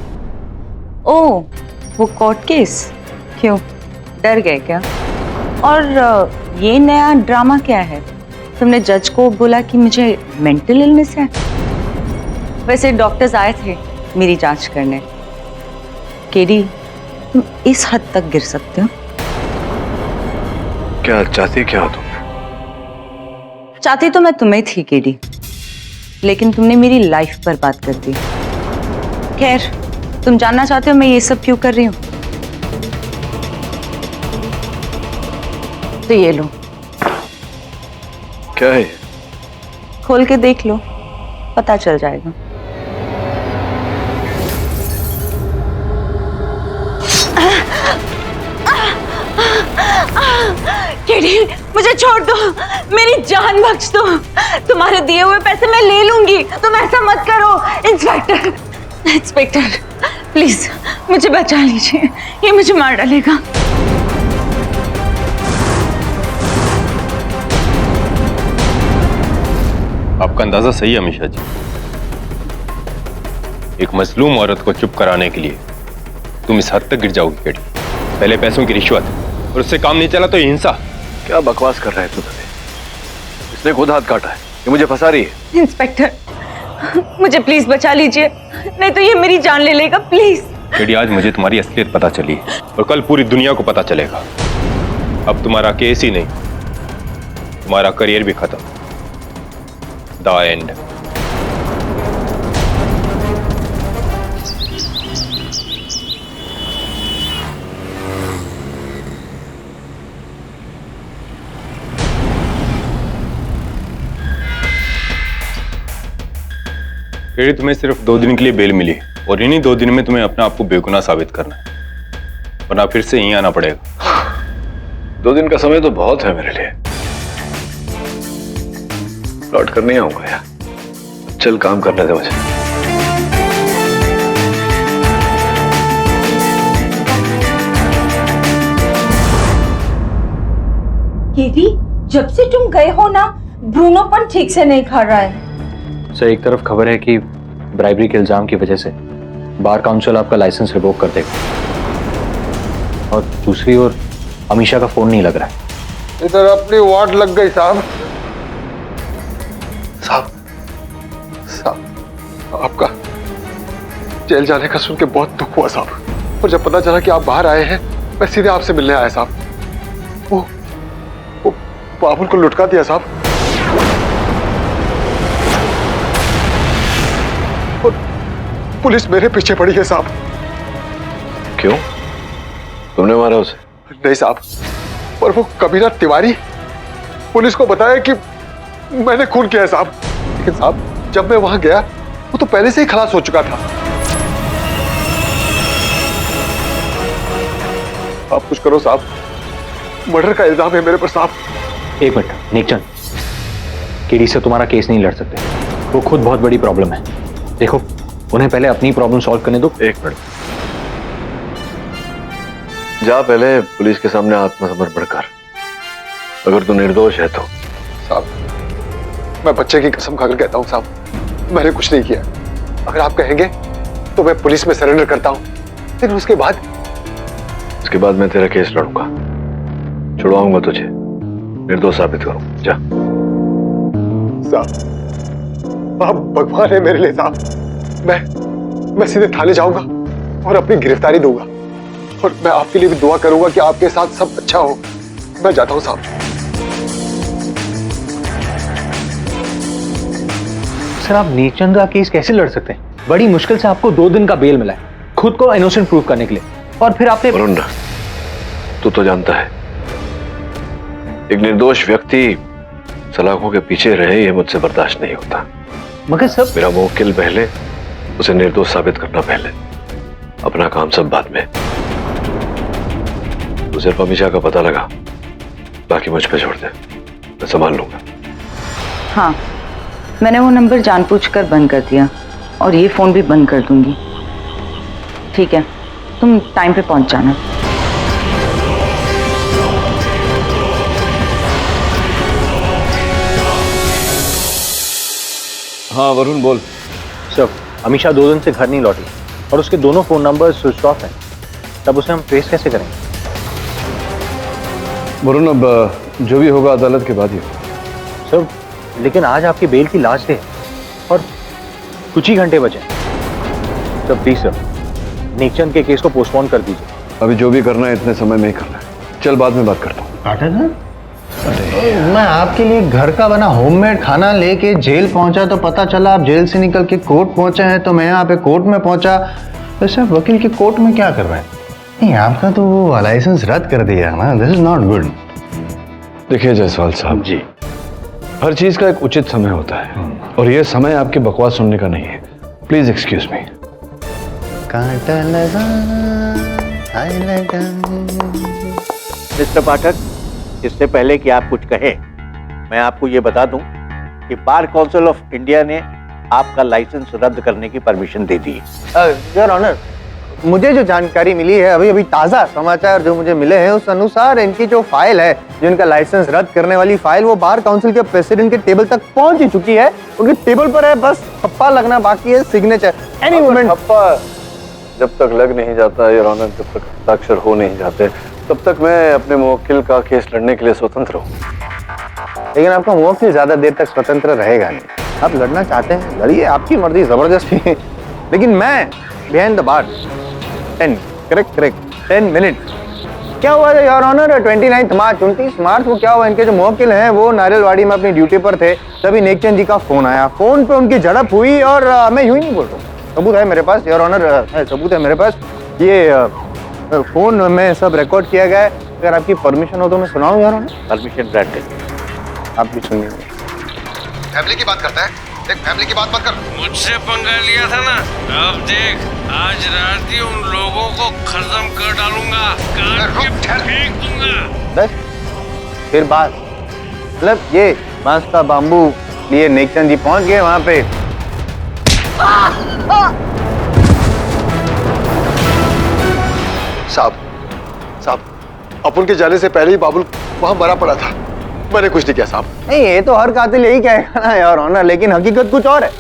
ओ, वो कोर्ट केस? क्यों, डर गए क्या? और ये नया ड्रामा क्या है? तुमने जज को बोला कि मुझे मेंटल इलनेस है। वैसे डॉक्टर्स आए थे मेरी जांच करने। केडी, तुम इस हद तक गिर सकते हो? क्या चाहती क्या हो तुम? चाहती तो मैं तुम्हें थी केडी, लेकिन तुमने मेरी लाइफ बर्बाद कर दी। खैर, तुम जानना चाहते हो मैं ये सब क्यों कर रही हूं? तो ये लो। क्या है ये? खोल के देख लो, पता चल जाएगा। केडी, मुझे छोड़ दो, मेरी जान बख्श दो। तुम्हारे दिए हुए पैसे मैं ले लूंगी, तुम ऐसा मत करो। इंस्पेक्टर, इंस्पेक्टर, प्लीज मुझे बचा लीजिए, ये मुझे मार डालेगा। आपका अंदाजा सही है अमीषा जी। एक मजलूम औरत को चुप कराने के लिए तुम इस हद तक गिर जाओगी केडी। पहले पैसों की रिश्वत और उससे काम नहीं चला तो हिंसा। क्या बकवास कर रहे हैं तुम? इसने खुद हाथ काटा है, ये मुझे फंसा रही है। इंस्पेक्टर, मुझे प्लीज बचा लीजिए, नहीं तो ये मेरी जान ले लेगा। प्लीज केडी, आज मुझे तुम्हारी असलियत पता चली और कल पूरी दुनिया को पता चलेगा। अब तुम्हारा केस ही नहीं, तुम्हारा करियर भी खत्म। The end. केडी, तुम्हें सिर्फ 2 दिन के लिए बेल मिली और इन्हीं 2 दिन में तुम्हें अपने आप को बेगुनाह साबित करना है, वरना फिर से यहीं आना पड़ेगा। 2 दिन का समय तो बहुत है मेरे लिए। लौट कर नहीं आऊंगा यार, चल काम करने दे मुझे। केडी, जब से तुम गए हो ना, ब्रूनो पण ठीक से नहीं खा रहा है। सर, एक तरफ खबर है कि ब्राइबरी के इल्जाम की वजह से बार काउंसिल आपका लाइसेंस रिवोक कर देगा, और दूसरी ओर अमीषा का फोन नहीं लग रहा है। इधर अपनी वाट लग गई साहब। साहब, आपका जेल जाने का सुन के बहुत दुख हुआ साहब। और जब पता चला कि आप बाहर आए हैं, मैं सीधे आपसे मिलने आया साहब। वो बाबुल को लुटका दिया साहब, और पुलिस मेरे पीछे पड़ी है साहब। क्यों, तुमने मारा उसे? नहीं साहब, पर वो कबीरा तिवारी पुलिस को बताया कि मैंने खून किया है साहब। लेकिन साहब, जब मैं वहां गया वो तो पहले से ही खलास हो चुका था। आप कुछ करो साहब, मर्डर का इल्जाम है मेरे पर साहब। एक मिनट नेकचंद, केडी से तुम्हारा केस नहीं लड़ सकते, वो खुद बहुत बड़ी प्रॉब्लम है। देखो, उन्हें पहले अपनी प्रॉब्लम सॉल्व करने दो। एक मिनट, जा पहले पुलिस के सामने आत्मसमर्पण कर। अगर तू निर्दोष है तो। साहब, मैं बच्चे की कसम खाकर कहता हूँ साहब, मैंने कुछ नहीं किया। अगर आप कहेंगे तो मैं पुलिस में सरेंडर करता हूँ, फिर उसके बाद मैं तेरा केस लड़ूंगा, छुड़वाऊंगा तुझे, निर्दोष साबित करूं। जा साहब, आप भगवान है मेरे लिए साहब। मैं सीधे थाने जाऊंगा और अपनी गिरफ्तारी दूंगा, और मैं आपके लिए भी दुआ करूंगा कि आपके साथ सब अच्छा हो। मैं जाता हूं साहब। सर, आप नेकचंद का केस कैसे लड़ सकते हैं? बड़ी मुश्किल से आपको 2 दिन का बेल मिला है, खुद को इनोसेंट प्रूव करने के लिए, और फिर आपने। वरुण, तू तो जानता है, एक निर्दोष व्यक्ति सलाखों के पीछे रहे, ये मुझसे बर्दाश्त नहीं होता। मगर सब मेरा मुवक्किल पहले, उसे निर्दोष साबित करना पहले, अपना काम सब बाद में। तू सिर्फ अमीषा का पता लगा, बाकी मुझ पे छोड़ दे, मैं संभाल लूंगा। हाँ, मैंने वो नंबर जानबूझकर बंद कर दिया, और ये फोन भी बंद कर दूंगी। ठीक है, तुम टाइम पे पहुंच जाना। हाँ वरुण बोल। सर, अमीशा 2 दिन से घर नहीं लौटी और उसके दोनों फोन नंबर स्विच ऑफ हैं। तब उसे हम ट्रेस कैसे करेंगे? वरुण अब जो भी होगा अदालत के बाद ही होगा। सर, लेकिन आज आपकी बेल की लास्ट डे है और कुछ ही घंटे बचे। सर प्लीज सर, नेकचंद के केस को पोस्टपोन कर दीजिए। अभी जो भी करना है इतने समय में ही करना है। चल बाद में बात करता हूँ। मैं आपके लिए घर का बना होममेड खाना लेके जेल पहुंचा तो पता चला आप जेल से निकल के कोर्ट पहुंचे हैं, तो मैं यहाँ पे कोर्ट में पहुंचा। वैसे वकील के कोर्ट में क्या कर रहे हैं? नहीं, आपका तो वो लाइसेंस रद्द कर दिया ना। This is not good. देखिए जायसवाल साहब जी, हर चीज का एक उचित समय होता है और ये समय आपकी बकवास सुनने का नहीं है। Please excuse me. कांटा लगा, हाय लगा। मिस्टर पाठक, इससे पहले कि आप कुछ कहें, मैं आपको ये बता दूं कि बार काउंसिल ऑफ इंडिया ने आपका लाइसेंस रद्द करने की परमिशन दे दी है। योर ऑनर, मुझे जो जानकारी मिली है, अभी अभी ताज़ा समाचार जो मुझे मिले हैं, उस अनुसार इनकी जो फाइल है, जो इनका लाइसेंस रद्द करने वाली फाइल, वो बार काउंसिल के प्रेसिडेंट के टेबल तक पहुंच ही चुकी है। उनके टेबल पर है, बस ठप्पा लगना बाकी है, सिग्नेचर एनी मोमेंट। ठप्पा जब तक लग नहीं जाता योर ऑनर, जब तक हस्ताक्षर हो नहीं जाते, तब तक मैं अपने मुवक्किल का केस लड़ने के लिए स्वतंत्र हूँ। लेकिन आपका मुवक्किल ज्यादा देर तक स्वतंत्र रहेगा नहीं। आप लड़ना चाहते हैं, लड़िए, आपकी मर्जी, जबरदस्ती। लेकिन मैं बिहाइंड द बार 10 मिनट। क्या हुआ था योर ऑनर? 29 मार्च को क्या हुआ, इनके जो मुवक्किल हैं वो नारियलवाड़ी में अपनी ड्यूटी पर थे, तभी नेकचंद जी का फोन आया। फोन पे उनकी झड़प हुई और मैं यूं ही नहीं बोल रहा हूँ, सबूत है मेरे पास योर ऑनर, सबूत है मेरे पास। ये फोन में सब रिकॉर्ड किया गया है। अगर आपकी परमिशन हो तो मैं सुनाऊं योर ऑनर? Permission granted. आप भी सुनिए। फैमिली की बात करता है, देख फैमिली की बात मत कर। मुझसे पंगा लिया था ना, अब देख आज रात ही उन लोगों को खत्म कर डालूंगा, काट के फेंक दूंगा। बस फिर बात, मतलब ये बांस का बाम्बू लिए नेकचंद जी पहुंच गए वहां पे। साहब, अपन के जाने से पहले ही बाबुल वहां मरा पड़ा था। मैंने कुछ नहीं किया साहब। नहीं, ये तो हर कातिल यही कहेगा ना यार ऑनर, लेकिन हकीकत कुछ और है।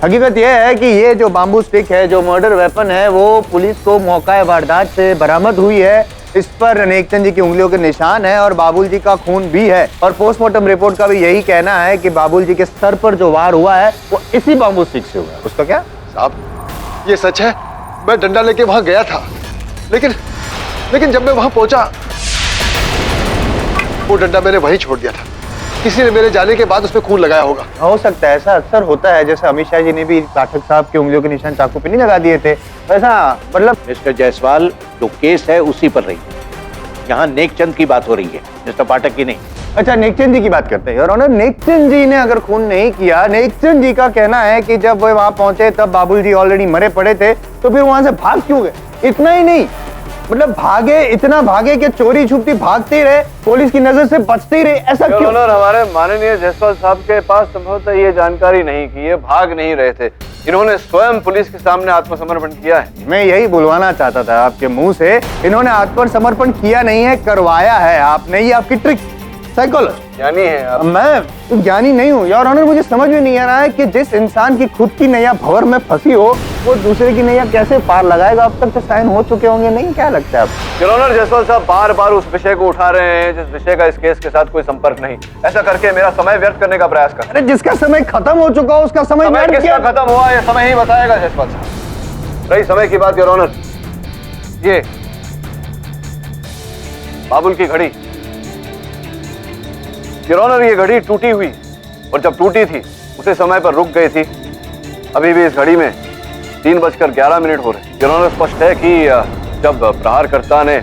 हकीकत यह है कि ये जो बाम्बू स्टिक है, जो मर्डर वेपन है, वो पुलिस को मौका वारदात से बरामद हुई है। इस पर नेकचंद जी की उंगलियों के निशान है और बाबुल जी का खून भी है। और पोस्टमार्टम रिपोर्ट का भी यही कहना है कि बाबुल जी के सर पर जो वार हुआ है वो इसी बाम्बू स्टिक से हुआ है। उसका क्या साहब? ये सच है, मैं डंडा लेके वहां गया था, लेकिन जब मैं वहां पहुंचा वो डंडा मैंने वहीं छोड़ दिया था। किसी ने मेरे जाने के बाद उसमें खून लगाया होगा। हो सकता है, ऐसा अक्सर होता है। जैसे अमित शाह जी ने भी पाठक साहब की उंगलियों के निशान चाकू पे नहीं लगा दिए थे, वैसा मतलब। मिस्टर जायसवाल, जो केस है उसी पर रही है। यहाँ नेकचंद की बात हो रही है, मिस्टर पाठक की नहीं। अच्छा, नेकचंद जी की बात करते हैं। और नेकचंद जी ने अगर खून नहीं किया, नेकचंद जी का कहना है कि जब वो वहां पहुंचे तब बाबुल जी ऑलरेडी मरे पड़े थे, तो फिर वहां से भाग क्यों गए? इतना ही नहीं, मतलब भागे, इतना भागे कि चोरी छुपती भागते रहे, पुलिस की नजर से बचते रहे, ऐसा क्यों? हमारे माननीय जायसवाल साहब के पास संभवतः ये जानकारी नहीं कि ये भाग नहीं रहे थे। इन्होंने स्वयं पुलिस के सामने आत्मसमर्पण किया है। मैं यही बुलवाना चाहता था आपके मुंह से। इन्होंने आत्मसमर्पण किया नहीं है, करवाया है आपने। ये आपकी ट्रिक, साइकोलॉजी। ज्ञानी है आप। मैं ज्ञानी नहीं हूँ योर ऑनर। मुझे समझ में नहीं आ रहा है कि जिस इंसान की खुद की नैया भंवर में फंसी हो, वो दूसरे की नैया कैसे पार लगाएगा? अब तक तो साइन हो चुके होंगे, नहीं? क्या लगता है आपको? योर ऑनर, जायसवाल साहब बार बार उस विषय को उठा रहे हैं जिस विषय का इस केस के साथ कोई संपर्क नहीं। ऐसा करके मेरा समय व्यर्थ करने का प्रयास कर। अरे जिसका समय खत्म हो चुका, उसका समय किसका खत्म हुआ ये समय ही बताएगा जायसवाल साहब। रही समय की बात योर ऑनर, ये बाबुल की घड़ी, योर ऑनर, ये घड़ी टूटी हुई, और जब टूटी थी उसे समय पर रुक गई थी। अभी भी इस घड़ी में 3:11 हो रहे। योर ऑनर, स्पष्ट है कि जब प्रहारकर्ता ने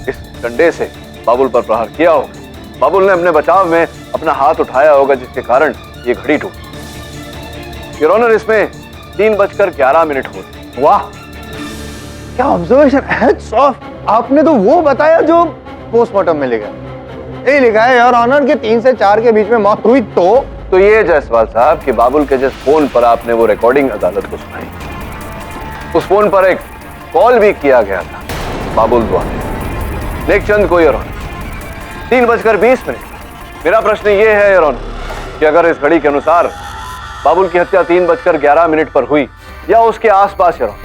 इस डंडे से बाबुल पर प्रहार किया हो, बाबुल ने अपने बचाव में अपना हाथ उठाया होगा, जिसके कारण ये घड़ी टूटी। योर ऑनर, इसमें 3:11 हो रहे। वाह, क्या ऑब्जर्वेशन, हैट्स ऑफ। आपने तो वो बताया जो पोस्टमार्टम में लिखा, यही लिखा है योर ऑनर कि 3 से 4 के बीच में मौत हुई। तो ये जायसवाल साहब कि बाबुल के जिस फोन पर आपने वो रिकॉर्डिंग अदालत को सुनाई, उस फोन पर एक कॉल भी किया गया था बाबुल द्वारा नेकचंद को, योर ऑनर, 3:20 मेरा प्रश्न ये है योर ऑनर कि अगर इस घड़ी के अनुसार बाबुल की हत्या 3:11 पर हुई या उसके आसपास योर ऑनर,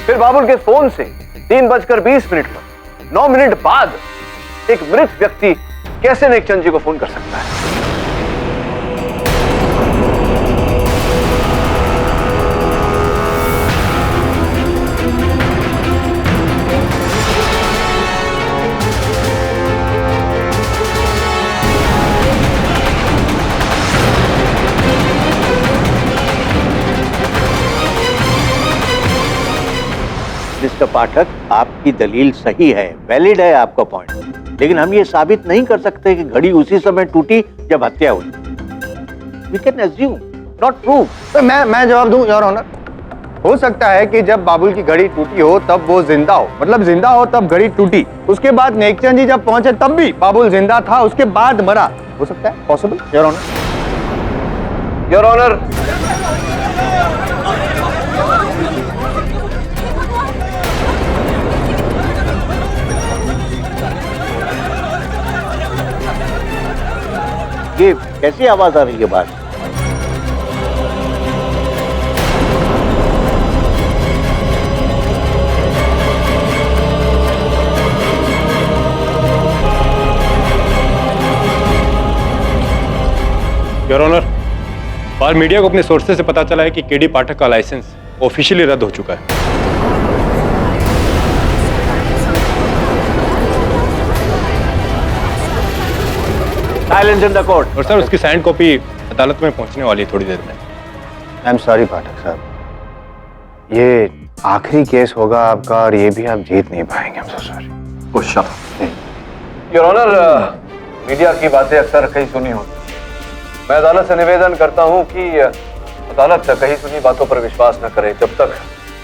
फिर बाबुल के फोन से 3:20 पर 9 मिनट बाद एक मृत व्यक्ति कैसे नेकचंद जी को फोन कर सकता है? मिस्टर पाठक, आपकी दलील सही है, वैलिड है आपका पॉइंट, लेकिन हम ये साबित नहीं कर सकते कि घड़ी उसी समय टूटी जब हत्या हुई। We can assume, not prove। तो मैं जवाब दूं योर ऑनर। हो सकता है कि जब बाबुल की घड़ी टूटी हो तब वो जिंदा हो, मतलब जिंदा हो तब घड़ी टूटी, उसके बाद नेकचंद जी जब पहुंचे तब भी बाबुल जिंदा था, उसके बाद मरा। हो सकता है, possible your honour. Your honour, ये कैसी आवाज आ रही है बाहर? योर ऑनर, बाहर मीडिया को अपने सोर्सेज से पता चला है कि केडी पाठक का लाइसेंस ऑफिशियली रद्द हो चुका है। Silence in the court. और सर, उसकी साइंड कॉपी अदालत में पहुंचने वाली है थोड़ी देर में। आई एम सॉरी पाठक साहब, ये आखिरी केस होगा आपका और ये भी आप जीत नहीं पाएंगे। I am so sorry. Your honour, media की बातें अक्सर कहीं सुनी होती, मैं अदालत से निवेदन करता हूं कि अदालत कहीं सुनी बातों पर विश्वास न करे। जब तक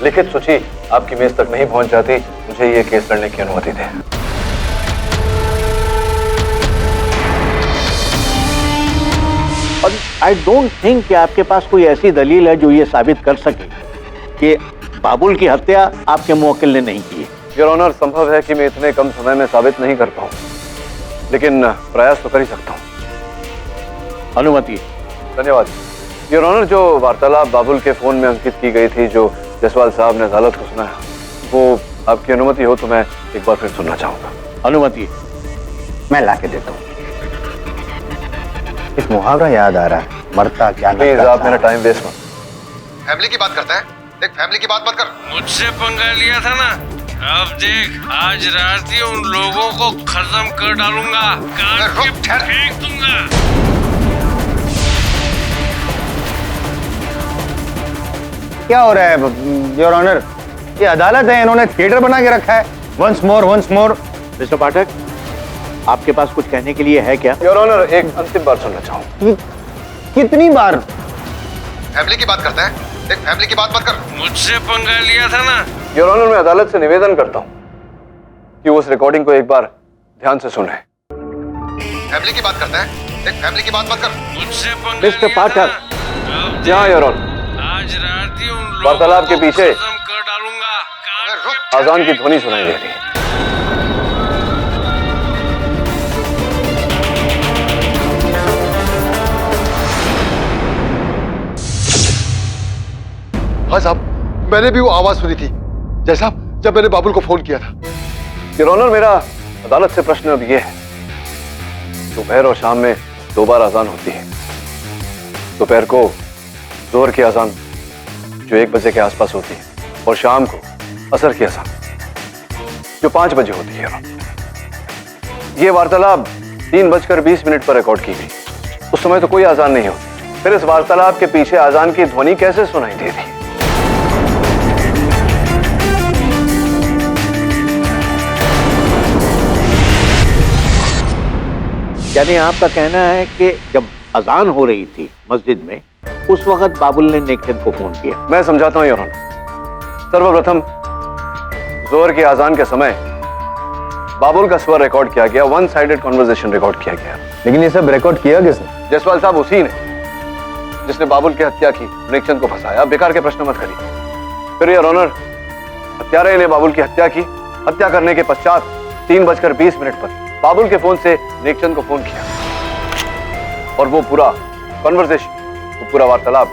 लिखित सूची आपकी मेज तक नहीं पहुंच जाती, मुझे ये केस लड़ने की अनुमति दें। और आई डोंट थिंक कि आपके पास कोई ऐसी दलील है जो ये साबित कर सके कि बाबुल की हत्या आपके मुवक्किल ने नहीं की। योर ऑनर, संभव है कि मैं इतने कम समय में साबित नहीं कर पाऊं, लेकिन प्रयास तो कर ही सकता हूं। अनुमति। धन्यवाद योर ऑनर। जो वार्तालाप बाबुल के फोन में अंकित की गई थी, जो जसवाल साहब ने अदालत को सुनाया, वो आपकी अनुमति हो तो मैं एक बार फिर सुनना चाहूंगा। अनुमति। मैं लाके देता हूँ। एक मुहावरा याद आ रहा है, मरता क्या प्लीज आप मेरा टाइम वेस्ट मत। फैमिली की बात करता है, देख फैमिली की बात मत कर। मुझसे पंगा लिया था ना, अब देख आज रात ही उन लोगों को खत्म कर डालूंगा, काट के फेंक दूंगा। क्या हो रहा है योर ऑनर? ये अदालत है, इन्होंने थिएटर बना के रखा है। Once more once more. Mister Pathak, आपके पास कुछ कहने के लिए है क्या? योर ऑनर, एक अंतिम बार सुनना चाहूँ। कितनी बार? फैमिली की बात करता है, देख फैमिली की बात मत कर। मुझसे पंगा लिया था ना। योर ऑनर, मैं अदालत से निवेदन करता हूँ कि उस रिकॉर्डिंग को एक बार ध्यान से सुने। फैमिली की बात करता है, देख फैमिली की बात मत कर। मुझसे पंगा मिस्टर पाठक, जी हाँ योर ऑनर, आज रात ही उन वार्तालाप के पीछे कर डालूंगा। अजान की ध्वनि सुनाई दे रही है। हाँ साहब, मैंने भी वो आवाज सुनी थी जैसा जब मैंने बाबुल को फोन किया था। योर ऑनर, मेरा अदालत से प्रश्न अब ये है, दोपहर और शाम में 2 बार अजान होती है। दोपहर को जोहर की अजान जो 1 बजे के आसपास होती है, और शाम को असर की अजान जो 5 बजे होती है। ये वार्तालाप 3:20 पर रिकॉर्ड की गई। उस समय तो कोई अजान नहीं होती, फिर इस वार्तालाप के पीछे अजान की ध्वनि कैसे सुनाई देती? यानी आपका कहना है कि जब अजान हो रही थी मस्जिद में, उस वक्त बाबुल ने नेकचंद को फोन किया। मैं समझाता हूं योर ऑनर। सर्वप्रथम जोहर की अजान के समय बाबुल का स्वर रिकॉर्ड किया गया, 1 साइडेड कॉन्वर्सेशन रिकॉर्ड किया गया। लेकिन ये सब रिकॉर्ड किया किसने? जसवाल साहब, उसी ने जिसने बाबुल की हत्या की, नेकचंद को फंसाया। बेकार के प्रश्न मत करिए। फिर योर ऑनर, हत्यारे ने बाबुल की हत्या की। हत्या करने के पश्चात 3:20 पर बाबुल के फोन से नेकचंद को फोन किया और वो पूरा कॉन्वर्सेशन, वो पूरा वार्तालाप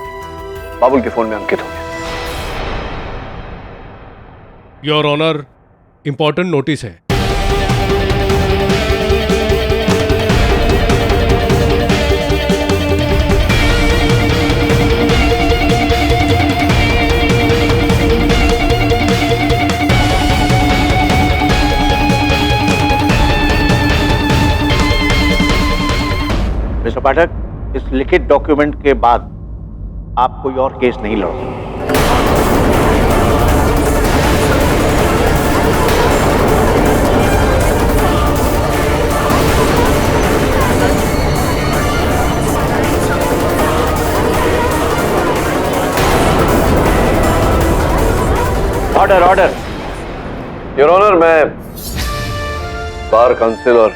बाबुल के फोन में अंकित हो गया। योर ऑनर, इंपॉर्टेंट नोटिस है। मिस्टर पाठक, इस लिखित डॉक्यूमेंट के बाद आप कोई और केस नहीं लड़ सकते। Order order. योर ऑनर, मैं बार काउंसिल और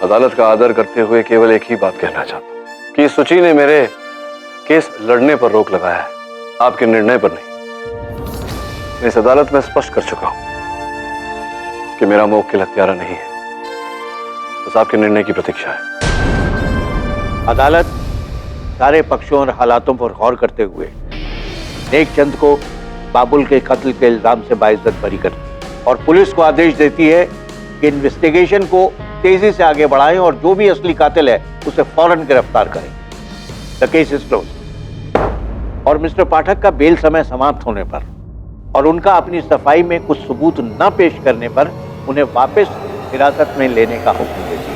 अदालत का आदर करते हुए केवल एक ही बात कहना चाहता हूं कि सुची ने मेरे केस लड़ने पर रोक लगाया है, आपके निर्णय पर नहीं। मैं इस अदालत में स्पष्ट कर चुका हूं कि मेरा मुवक्किल हत्यारा नहीं है, बस आपके निर्णय की प्रतीक्षा है। अदालत सारे पक्षों और हालातों पर गौर करते हुए नेकचंद को बाबुल के कत्ल के इल्जाम से बाइज्जत बरी करती और पुलिस को आदेश देती है कि इन्वेस्टिगेशन को तेजी से आगे बढ़ाएं और जो भी असली कातिल है उसे फौरन गिरफ्तार करें। The case is close. और मिस्टर पाठक का बेल समय समाप्त होने पर और उनका अपनी सफाई में कुछ सबूत न पेश करने पर उन्हें वापस हिरासत में लेने का हुक्म देती है।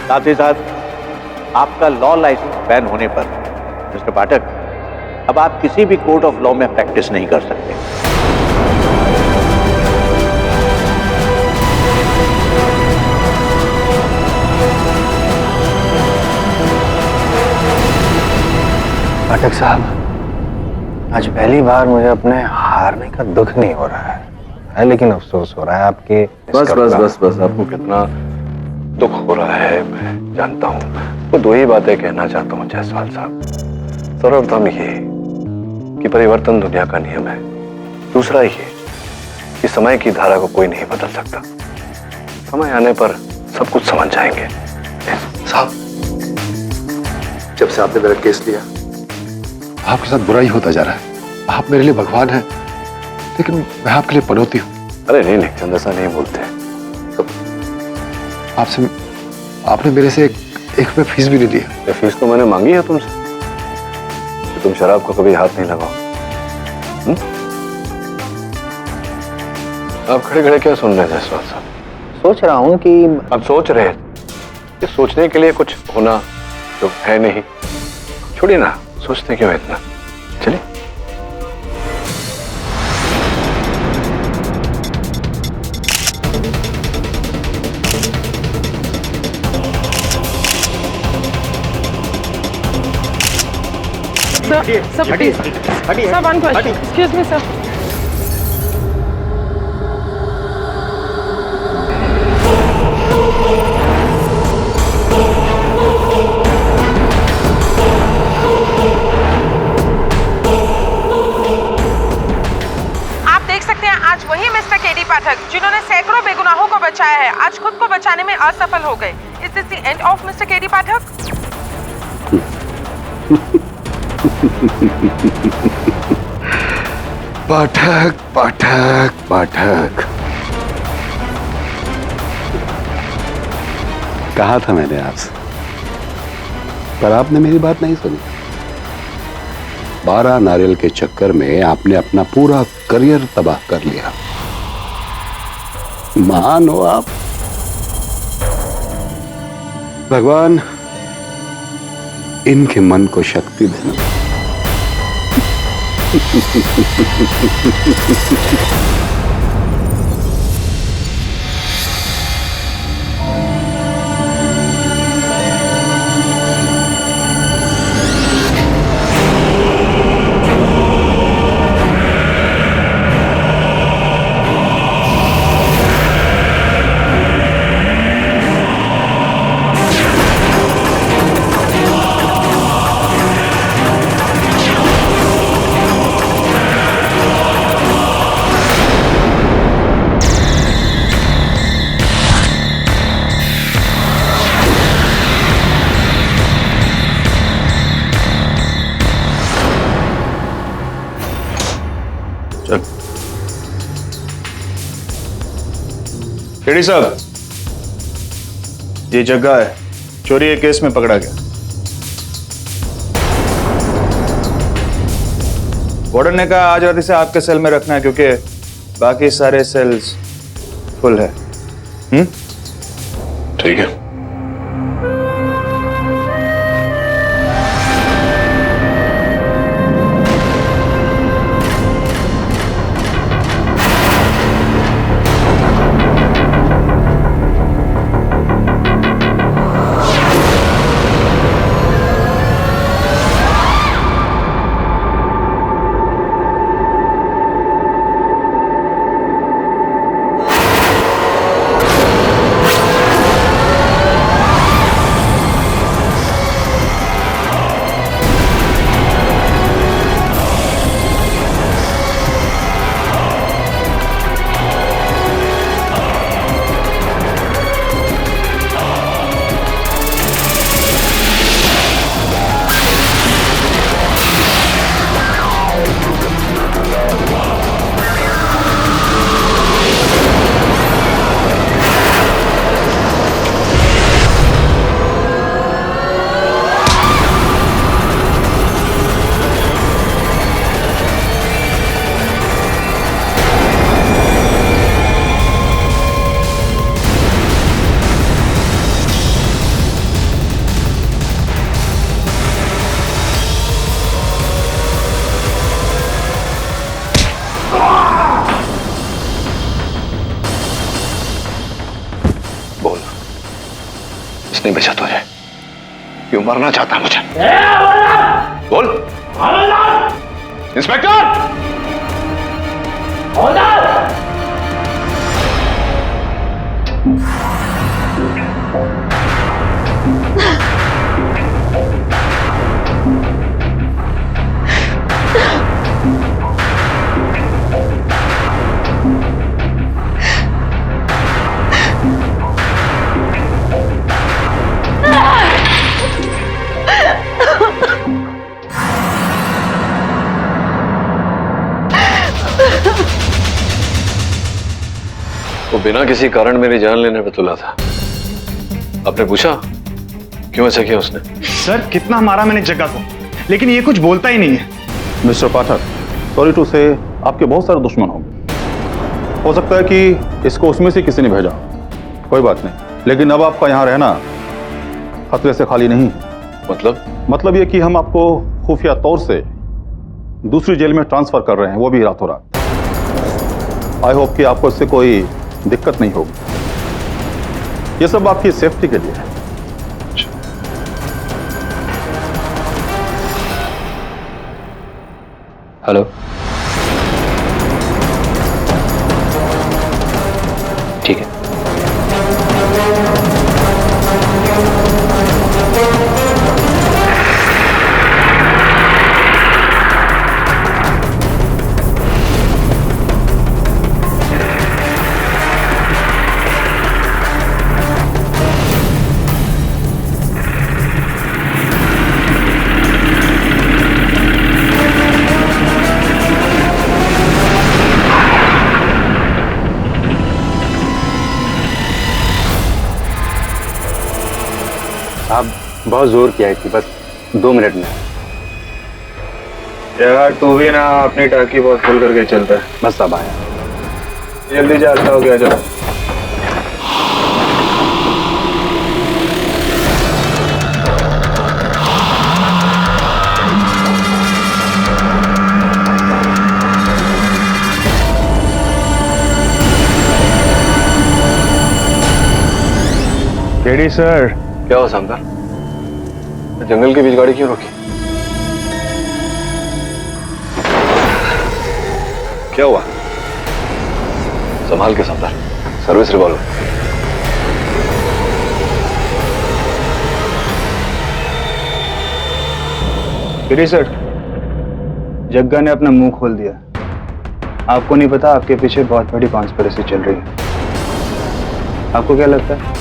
साथ ही साथ आपका लॉ लाइसेंस बैन होने पर मिस्टर पाठक, अब आप किसी भी कोर्ट ऑफ लॉ में प्रैक्टिस नहीं कर सकते। पाठक साहब, आज पहली बार मुझे अपने हारने का दुख नहीं हो रहा है, लेकिन अफसोस हो रहा है आपके। बस बस बस बस, आपको कितना दुख हो रहा है मैं जानता हूं। तो दो ही बातें कहना चाहता हूं जायसवाल साहब। सर्वप्रथम ये कि परिवर्तन दुनिया का नियम है। दूसरा ये कि समय की धारा को कोई नहीं बदल सकता। समय आने पर सब कुछ समझ जाएंगे। साहब, जब से आपने मेरा केस लिया आपके साथ बुरा ही होता जा रहा है। आप मेरे लिए भगवान हैं, लेकिन मैं आपके लिए पनौती हूँ। अरे नहीं नहीं चंद, ऐसा नहीं बोलते। तो आपसे आपने मेरे से एक रुपये फीस भी नहीं लिया। फीस तो मैंने मांगी है तुमसे कि तुम शराब को कभी हाथ नहीं लगाओ। आप खड़े खड़े क्या सुन रहे हैं जायसवाल साहब? सोच रहा हूँ कि अब सोच रहे हैं कि सोचने के लिए कुछ होना जो है नहीं। छोड़िए ना, सोचते क्यों है इतना। चलिए। Sir, please. Sir, one question. Excuse me, sir. आप देख सकते हैं आज वही मिस्टर केडी पाठक जिन्होंने सैकड़ों बेगुनाहों को बचाया है, आज खुद को बचाने में असफल हो गए। Is this the end of Mister KD Pathak? Pathak Pathak Pathak, कहा था मैंने आपसे, पर आपने मेरी बात नहीं सुनी। 12 नारियल के चक्कर में आपने अपना पूरा करियर तबाह कर लिया। महान हो आप। भगवान इनके मन को शक्ति देना। चल केडी साहब, ये जग्गा है, चोरी के केस में पकड़ा गया। वार्डन ने कहा आज रात इसे आपके सेल में रखना है क्योंकि बाकी सारे सेल्स फुल है। ठीक है। नहीं बचा तुझे, क्यों मरना चाहता मुझे? बोल। इंस्पेक्टर! वो बिना किसी कारण मेरी जान लेने पे तुला था। आपने पूछा क्यों ऐसा किया उसने? सर कितना मारा मैंने जग्गा को, लेकिन ये कुछ बोलता ही नहीं है। मिस्टर पाठक, सॉरी टू से आपके बहुत सारे दुश्मन होंगे। हो सकता है कि इसको उसमें से किसी ने भेजा, कोई बात नहीं, लेकिन अब आपका यहाँ रहना खतरे से खाली नहीं है। मतलब ये कि हम आपको खुफिया तौर से दूसरी जेल में ट्रांसफर कर रहे हैं, वो भी रातों रात। आई होप कि आपको इससे कोई दिक्कत नहीं होगी। ये सब आपकी सेफ्टी के लिए है। हेलो, ठीक है। आप बहुत जोर किया थी, बस 2 मिनट में। यार तू भी ना अपनी टाकी बहुत फुल करके चलता है। बस अब आया, जल्दी जाता हो गया। चलो केडी सर। क्या हुआ शानदार? जंगल के बीच गाड़ी क्यों रोकी? क्या हुआ? संभाल के शानदार, सर्विस रिवॉल्वर। केडी सर, जग्गा ने अपना मुंह खोल दिया। आपको नहीं पता, आपके पीछे बहुत बड़ी कॉन्स्पिरेसी चल रही है। आपको क्या लगता है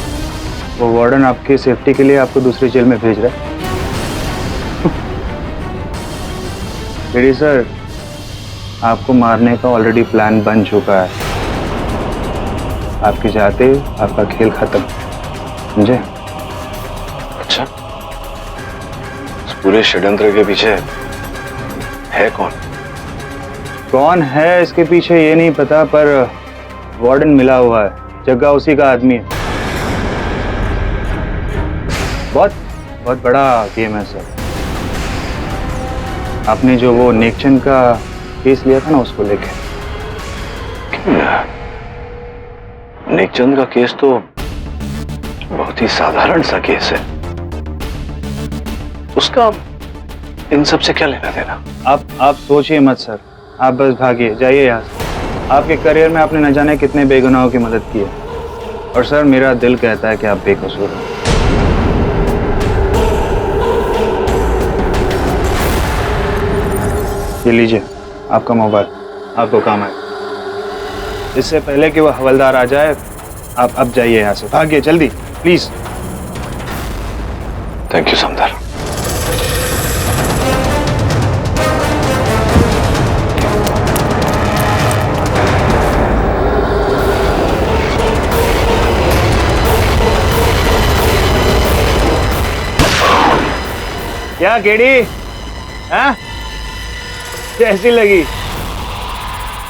वो वार्डन आपकी सेफ्टी के लिए आपको दूसरी जेल में भेज रहा है? केडी सर, आपको मारने का ऑलरेडी प्लान बन चुका है। आपके जाते आपका खेल खत्म, समझे? अच्छा, इस पूरे षड्यंत्र के पीछे है कौन? कौन है इसके पीछे ये नहीं पता, पर वार्डन मिला हुआ है, जग्गा उसी का आदमी है। बहुत बहुत बड़ा गेम है सर। आपने जो वो नेकचंद का केस लिया था ना, उसको लेके। नेकचंद का केस तो बहुत ही साधारण सा केस है, उसका इन सब से क्या लेना देना? आप सोचिए मत सर, आप बस भागिए, जाइए यहाँ से। आपके करियर में आपने न जाने कितने बेगुनाहों की मदद की है, और सर मेरा दिल कहता है कि आप बेकसूर हैं। ये लीजिए आपका मोबाइल, आपको काम आए। इससे पहले कि वो हवलदार आ जाए, आप अब जाइए यहाँ से, भागिए जल्दी प्लीज। Thank you Samaddar. क्या केडी, हाँ? कैसी लगी?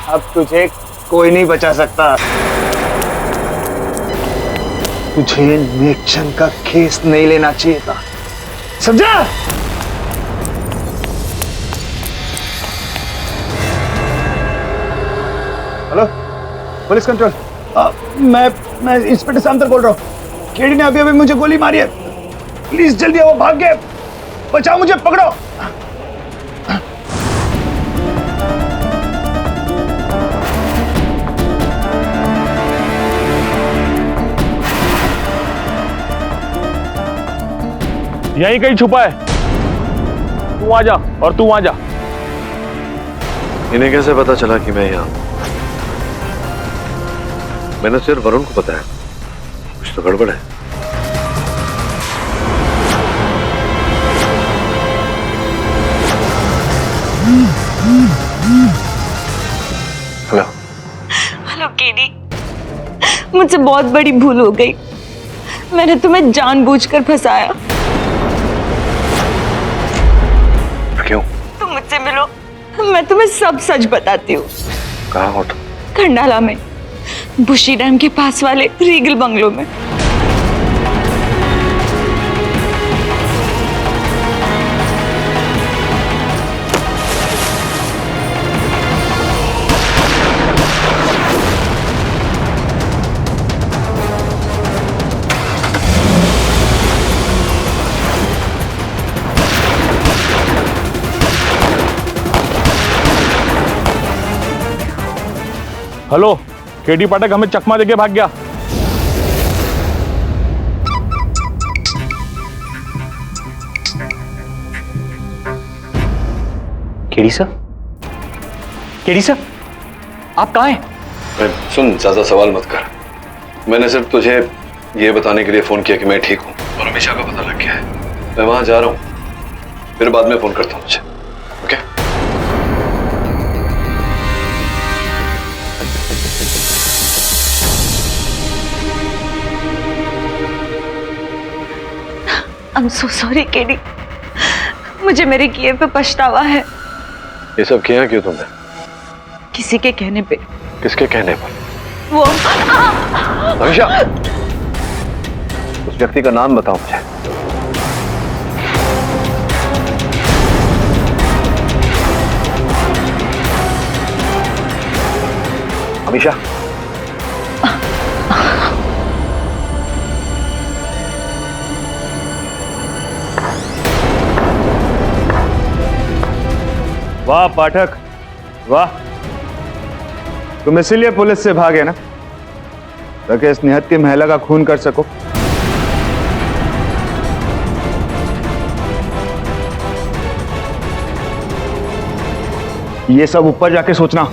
अब तुझे कोई नहीं बचा सकता। तुझे नेकचंद का केस नहीं लेना चाहिए था, समझा? हेलो पुलिस कंट्रोल, मैं इंस्पेक्टर सामंतर बोल रहा हूँ। केडी ने अभी अभी मुझे गोली मारी है, प्लीज जल्दी आओ, भाग गए, बचाओ मुझे, पकड़ो। यहीं कहीं छुपा है, तू आ जा और तू आ जा। इन्हें कैसे पता चला कि मैं यहाँ? मैंने सिर्फ वरुण को बताया, कुछ तो गड़बड़ है। हेलो हेलो केडी, मुझसे बहुत बड़ी भूल हो गई। मैंने तुम्हें जानबूझकर फंसाया। क्यों? तुम मुझसे मिलो, मैं तुम्हें सब सच बताती हूँ। कहाँ हो तुम? खंडाला में, बुशी डैम के पास वाले रीगल बंगलो में। हेलो, केडी पाठक हमें चकमा देके भाग गया। केडी सर, केडी सर, आप कहाँ हैं? सुन, ज्यादा सवाल मत कर। मैंने सिर्फ तुझे ये बताने के लिए फोन किया कि मैं ठीक हूँ और अमीशा का पता लग गया है। मैं वहां जा रहा हूँ, फिर बाद में फोन करता हूँ मुझे। Okay? I'm so sorry KD, मुझे मेरे किए पे पछतावा है। ये सब किया क्यों तुमने? किसी के कहने पे। किसके कहने पर? वो अमीशा, उस व्यक्ति का नाम बताओ मुझे। अमीशा, वाह पाठक, वाह। तुम इसीलिए पुलिस से भागे ना, ताकि इस निहत्थी महिला का खून कर सको। ये सब ऊपर जाके सोचना।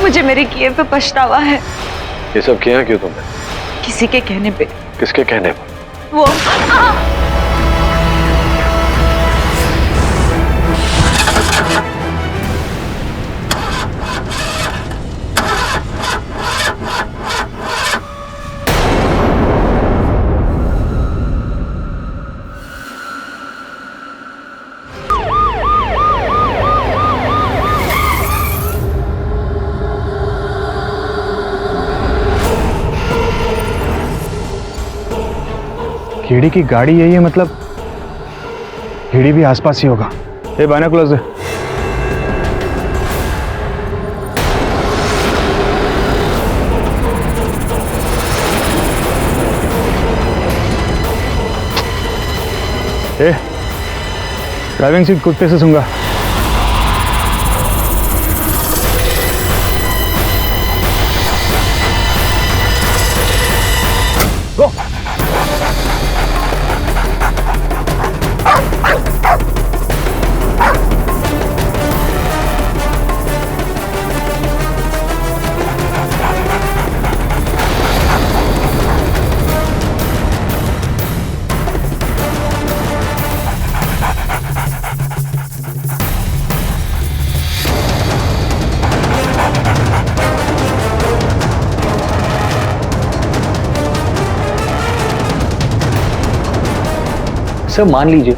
मुझे मेरे किए पे पछतावा है। ये सब किया क्यों तुमने? किसी के कहने पे। किसके कहने पर? वो केडी की गाड़ी यही है, मतलब केडी भी आसपास ही होगा। ये बाइनोकुलर्स है। ड्राइविंग सीट कुत्ते से सूंगा। गो। सर मान लीजिए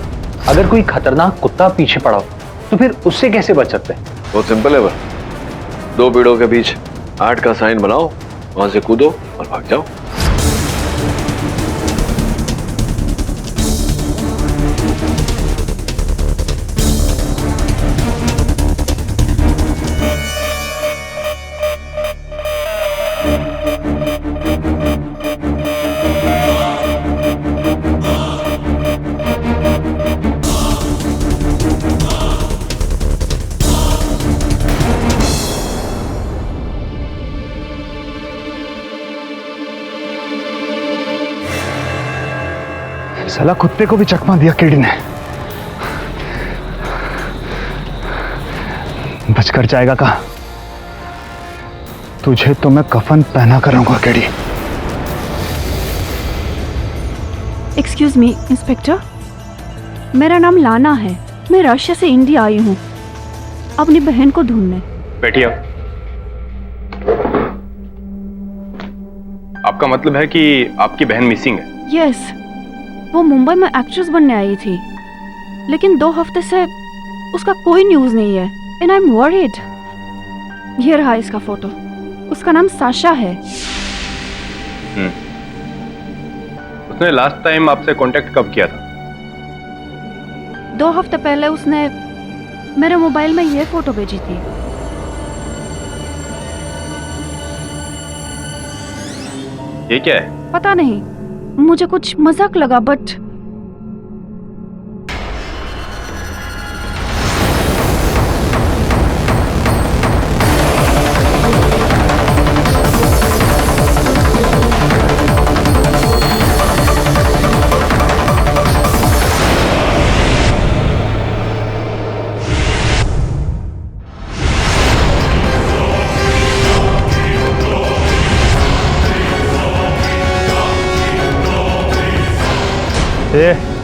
अगर कोई खतरनाक कुत्ता पीछे पड़ा हो तो फिर उससे कैसे बच सकते हैं? बहुत सिंपल है बस। दो पेड़ों के बीच 8 का साइन बनाओ, वहां से कूदो और भाग जाओ। साला कुत्ते को भी चकमा दिया केडी ने। बचकर जाएगा कहा? तुझे तो मैं कफन पहना कर रहूंगा केडी। एक्सक्यूज मी इंस्पेक्टर, मेरा नाम लाना है। मैं रशिया से इंडिया आई हूँ अपनी बहन को ढूंढने। बैठिए। आपका मतलब है कि आपकी बहन मिसिंग है? यस, वो मुंबई में एक्ट्रेस बनने आई थी, लेकिन 2 हफ्ते से उसका कोई न्यूज नहीं है एंड आई एम वरीड। ये रहा इसका फोटो। उसका नाम साशा है। उसने लास्ट टाइम आपसे कांटेक्ट कब किया था? 2 हफ्ते पहले उसने मेरे मोबाइल में ये फोटो भेजी थी। ये क्या है? पता नहीं, मुझे कुछ मजाक लगा बट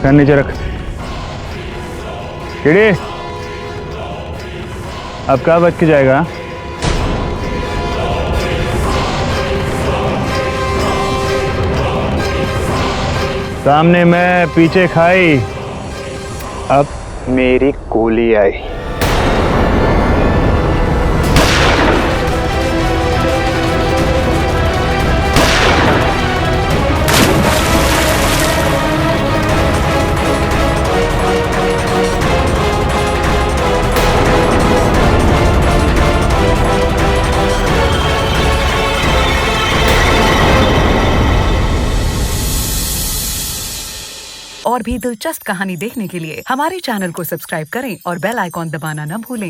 गन नीचे रख। केडी, अब क्या बच के जाएगा? सामने मैं, पीछे खाई, अब मेरी गोली आई। और भी दिलचस्प कहानी देखने के लिए हमारे चैनल को सब्सक्राइब करें और बेल आइकॉन दबाना न भूलें।